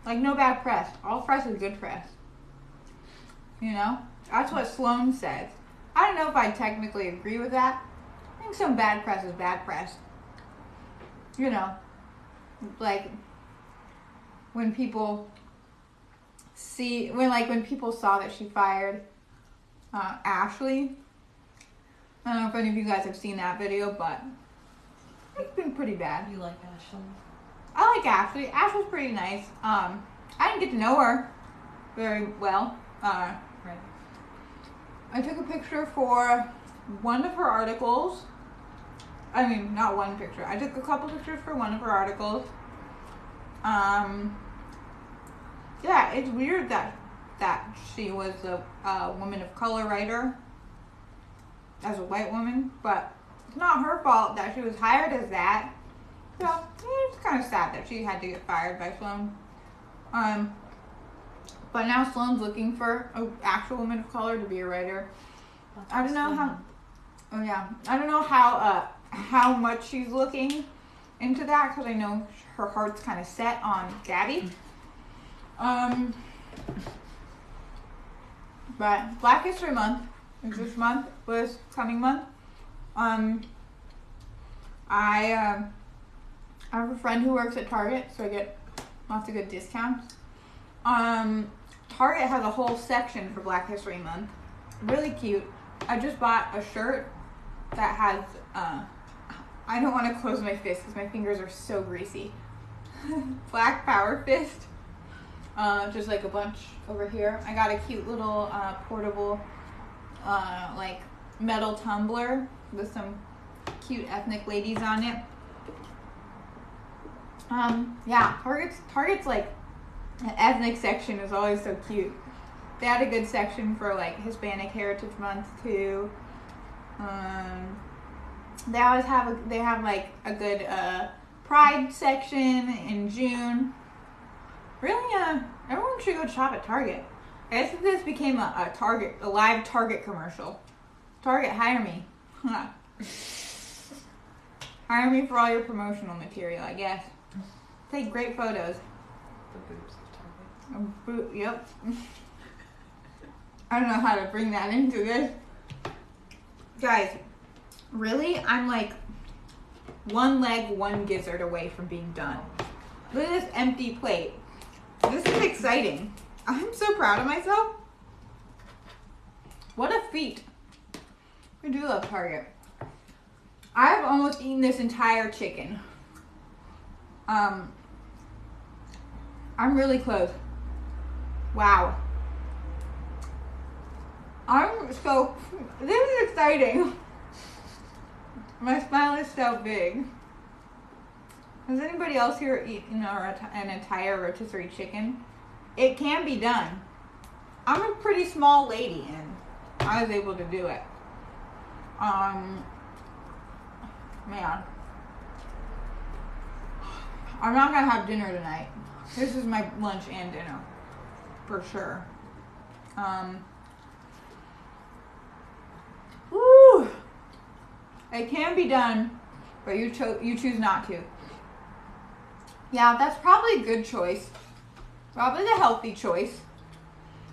Like no bad press. All press is good press. You know? That's what Sloan says. I don't know if I technically agree with that. I think some bad press is bad press. You know, like when people saw that she fired Ashley. I don't know if any of you guys have seen that video, but it's been pretty bad. You like Ashley? I like Ashley. Ashley's pretty nice. I didn't get to know her very well. Right. I took a picture for one of her articles. I mean, not one picture. I took a couple pictures for one of her articles. Yeah, it's weird that she was a woman of color writer as a white woman, but it's not her fault that she was hired as that. So it's kind of sad that she had to get fired by Sloan. But now Sloan's looking for an actual woman of color to be a writer. I don't know how. Oh yeah, I don't know how much she's looking into that because I know her heart's kind of set on Gabby. But Black History Month is this month, was coming month. I have a friend who works at Target, so I get lots of good discounts. Target has a whole section for Black History Month. Really cute. I just bought a shirt that has, I don't want to close my fist because my fingers are so greasy. Black Power Fist. Just like a bunch over here. I got a cute little portable like metal tumbler with some cute ethnic ladies on it. Yeah, Target's like ethnic section is always so cute. They had a good section for like Hispanic Heritage Month too. They always have like a good Pride section in June. Really, everyone should go shop at Target. I guess if this became a live Target commercial. Target, hire me. Hire me for all your promotional material, I guess. Take great photos. The boobs of Target. Yep. I don't know how to bring that into this. Guys, really? I'm like one leg, one gizzard away from being done. Look at this empty plate. This is exciting. I'm so proud of myself. What a feat. I do love Target. I've almost eaten this entire chicken. I'm really close. Wow. This is exciting. My smile is so big. Has anybody else here eaten an entire rotisserie chicken? It can be done. I'm a pretty small lady and I was able to do it. Man. I'm not gonna have dinner tonight. This is my lunch and dinner. For sure. Woo! It can be done, but you choose not to. Yeah, that's probably a good choice. Probably the healthy choice.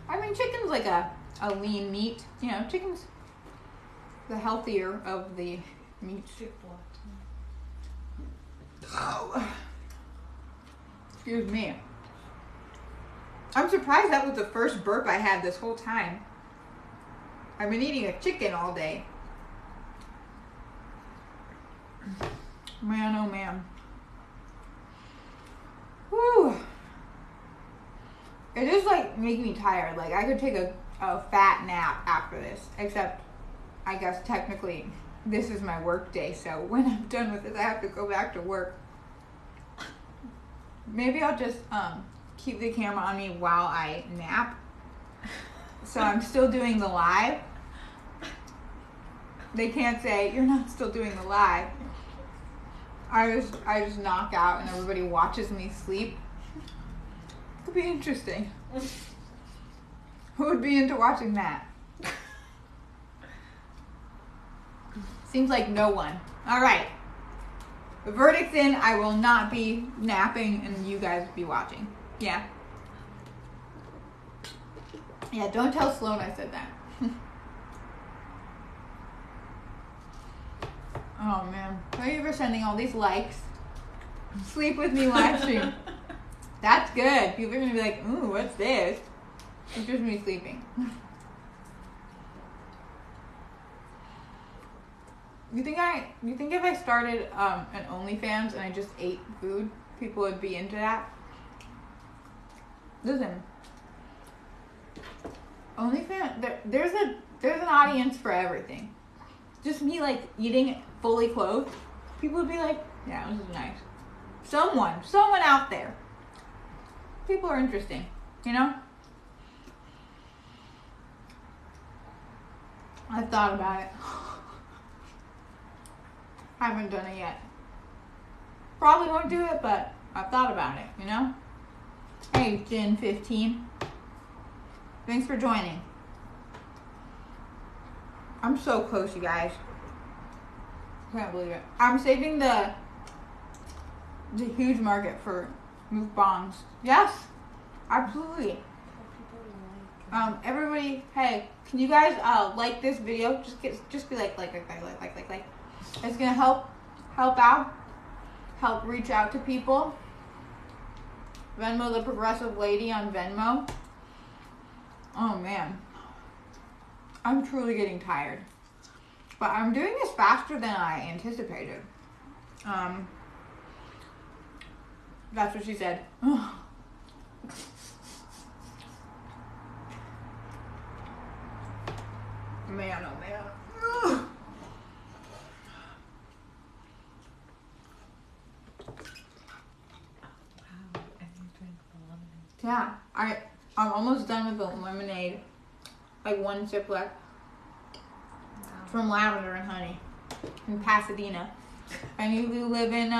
I mean, chicken's like a lean meat. You know, chicken's the healthier of the meats. Oh. Excuse me. I'm surprised that was the first burp I had this whole time. I've been eating a chicken all day. Man, oh man. Whew. It just like make me tired. Like I could take a fat nap after this. Except I guess technically this is my work day, so when I'm done with this I have to go back to work. Maybe I'll just keep the camera on me while I nap. So I'm still doing the live. They can't say you're not still doing the live. I just knock out and everybody watches me sleep. Could be interesting. Who would be into watching that? Seems like no one. All right. The verdict's in. I will not be napping and you guys will be watching. Yeah. Yeah, don't tell Sloan I said that. Oh man. Thank you for sending all these likes. Sleep with me live stream. That's good. People are gonna be like, ooh, what's this? It's just me sleeping. You think if I started an OnlyFans and I just ate food, people would be into that? Listen. OnlyFans, there's an audience for everything. Just me like eating fully clothed, people would be like, yeah, this is nice. Someone out there. People are interesting, you know? I've thought about it. Haven't done it yet. Probably won't do it, but I've thought about it, you know? Hey, Jen15. Thanks for joining. I'm so close, you guys. Can't believe it. I'm saving the huge market for mukbangs. Yes, absolutely. Everybody, hey, can you guys like this video? Just be like. It's gonna help out, help reach out to people. Venmo the Progressive Lady on Venmo. Oh man, I'm truly getting tired, but I'm doing this faster than I anticipated. That's what she said. Man, oh man. Yeah, I'm almost done with the lemonade. Like one sip left. It's from Lavender and Honey in Pasadena. And you live in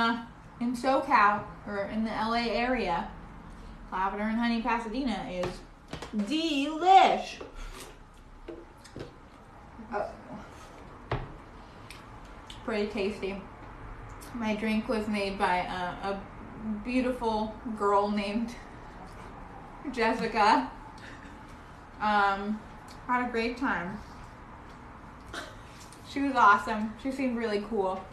SoCal or in the LA area, Lavender and Honey Pasadena is delish. Oh. Pretty tasty. My drink was made by a beautiful girl named Jessica. Had a great time. She was awesome. She seemed really cool.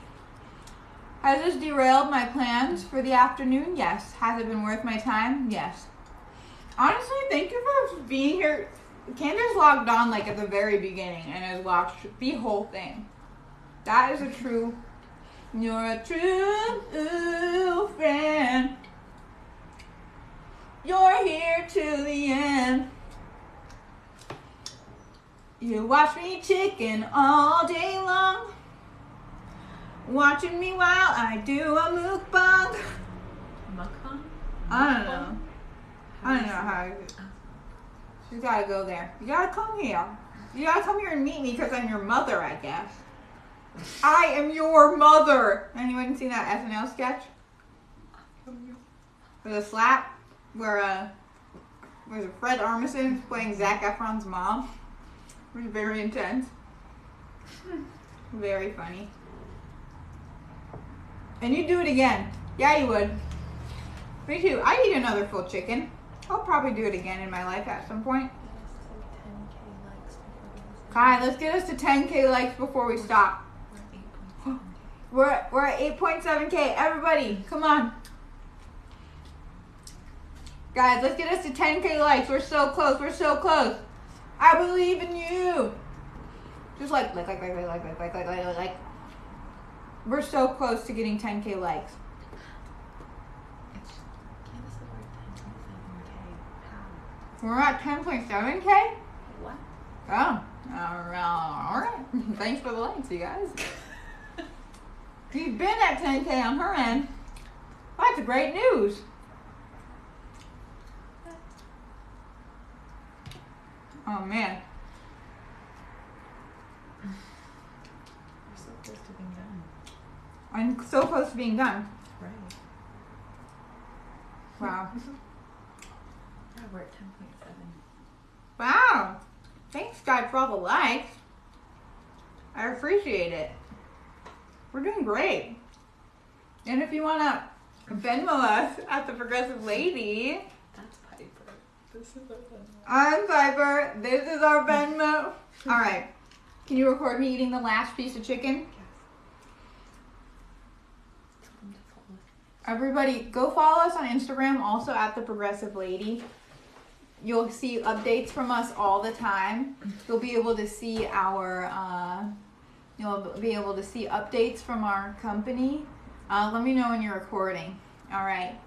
Has this derailed my plans for the afternoon? Yes. Has it been worth my time? Yes. Honestly, thank you for being here. Candace logged on like at the very beginning and has watched the whole thing. That is a true, you're a true friend. You're here to the end. You watch me chicken all day long. Watching me while I do a mukbang. Mukbang? I don't know. I don't know how. You gotta go there. You gotta come here. You gotta come here and meet me because I'm your mother, I guess. I am your mother. Anyone seen that SNL sketch? With a slap where Fred Armisen's playing Zac Efron's mom. It was very intense. Very funny. And you'd do it again. Yeah, you would. Me too. I'd eat another full chicken. I'll probably do it again in my life at some point. Kai, let's get us to 10K likes before we stop. We're at 8.7K. Everybody, come on. Guys, let's get us to 10K likes. We're so close. We're so close. I believe in you. Just like. We're so close to getting 10K likes. We're at 10.7K? What? Oh, alright. Thanks for the likes, you guys. You've been at 10K on her end. That's great news. Oh, man. We're so close to being done. I'm so close to being done. Right. Wow. Yeah, we're at 10.7. Wow. Thanks, guys, for all the likes. I appreciate it. We're doing great. And if you want to Venmo us at the Progressive Lady. That's Piper. This is our Venmo. I'm Piper. This is our Venmo. All right. Can you record me eating the last piece of chicken? Everybody, go follow us on Instagram, also at the Progressive Lady. You'll see updates from us all the time. You'll be able to see updates from our company. Let me know when you're recording. All right.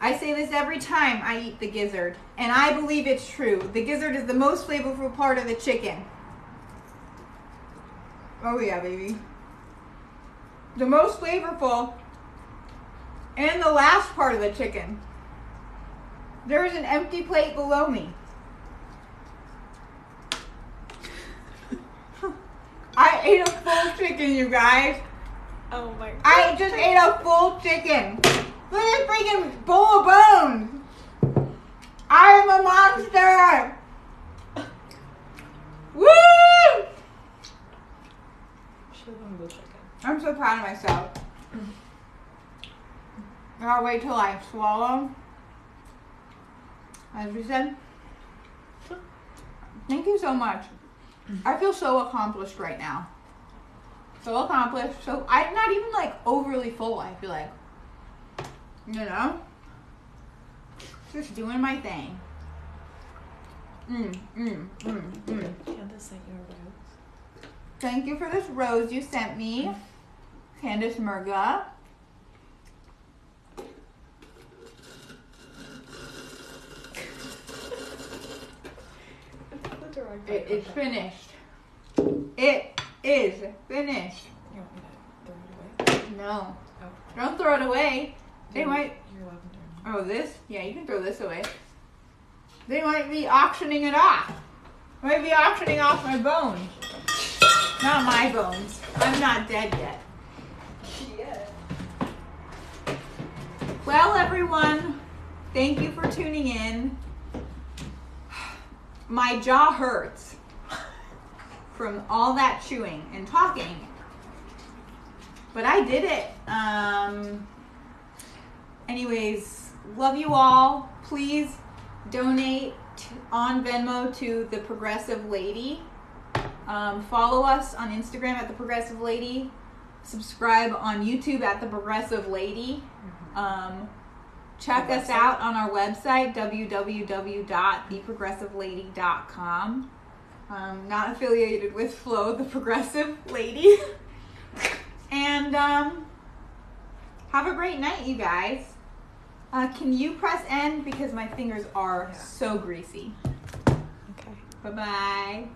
I say this every time I eat the gizzard, and I believe it's true. The gizzard is the most flavorful part of the chicken. Oh yeah, baby. The most flavorful and the last part of the chicken. There is an empty plate below me. I ate a full chicken, you guys. Oh my God. I just ate a full chicken. Look at this freaking bowl of bones. I am a monster. Woo! Show them the chicken. I'm so proud of myself. I'll wait till I swallow. As we said. Thank you so much. I feel so accomplished right now. So accomplished. So I'm not even like overly full, I feel like. You know? Just doing my thing. Candace sent you a rose. Thank you for this rose you sent me. Candace Murga. It's finished. It is finished. You want me to throw it away? No. Oh. Don't throw it away. They might. Your lavender. Oh, this? Yeah, you can throw this away. They might be auctioning it off. Might be auctioning off my bones. Not my bones. I'm not dead yet. Yes. Well, everyone, thank you for tuning in. My jaw hurts from all that chewing and talking. But I did it. Anyways, love you all. Please donate on Venmo to The Progressive Lady. Follow us on Instagram at The Progressive Lady. Subscribe on YouTube at The Progressive Lady. Check us out on our website, www.theprogressivelady.com. Not affiliated with Flo, The Progressive Lady. And have a great night, you guys. Can you press end because my fingers are so greasy. Okay. Bye-bye.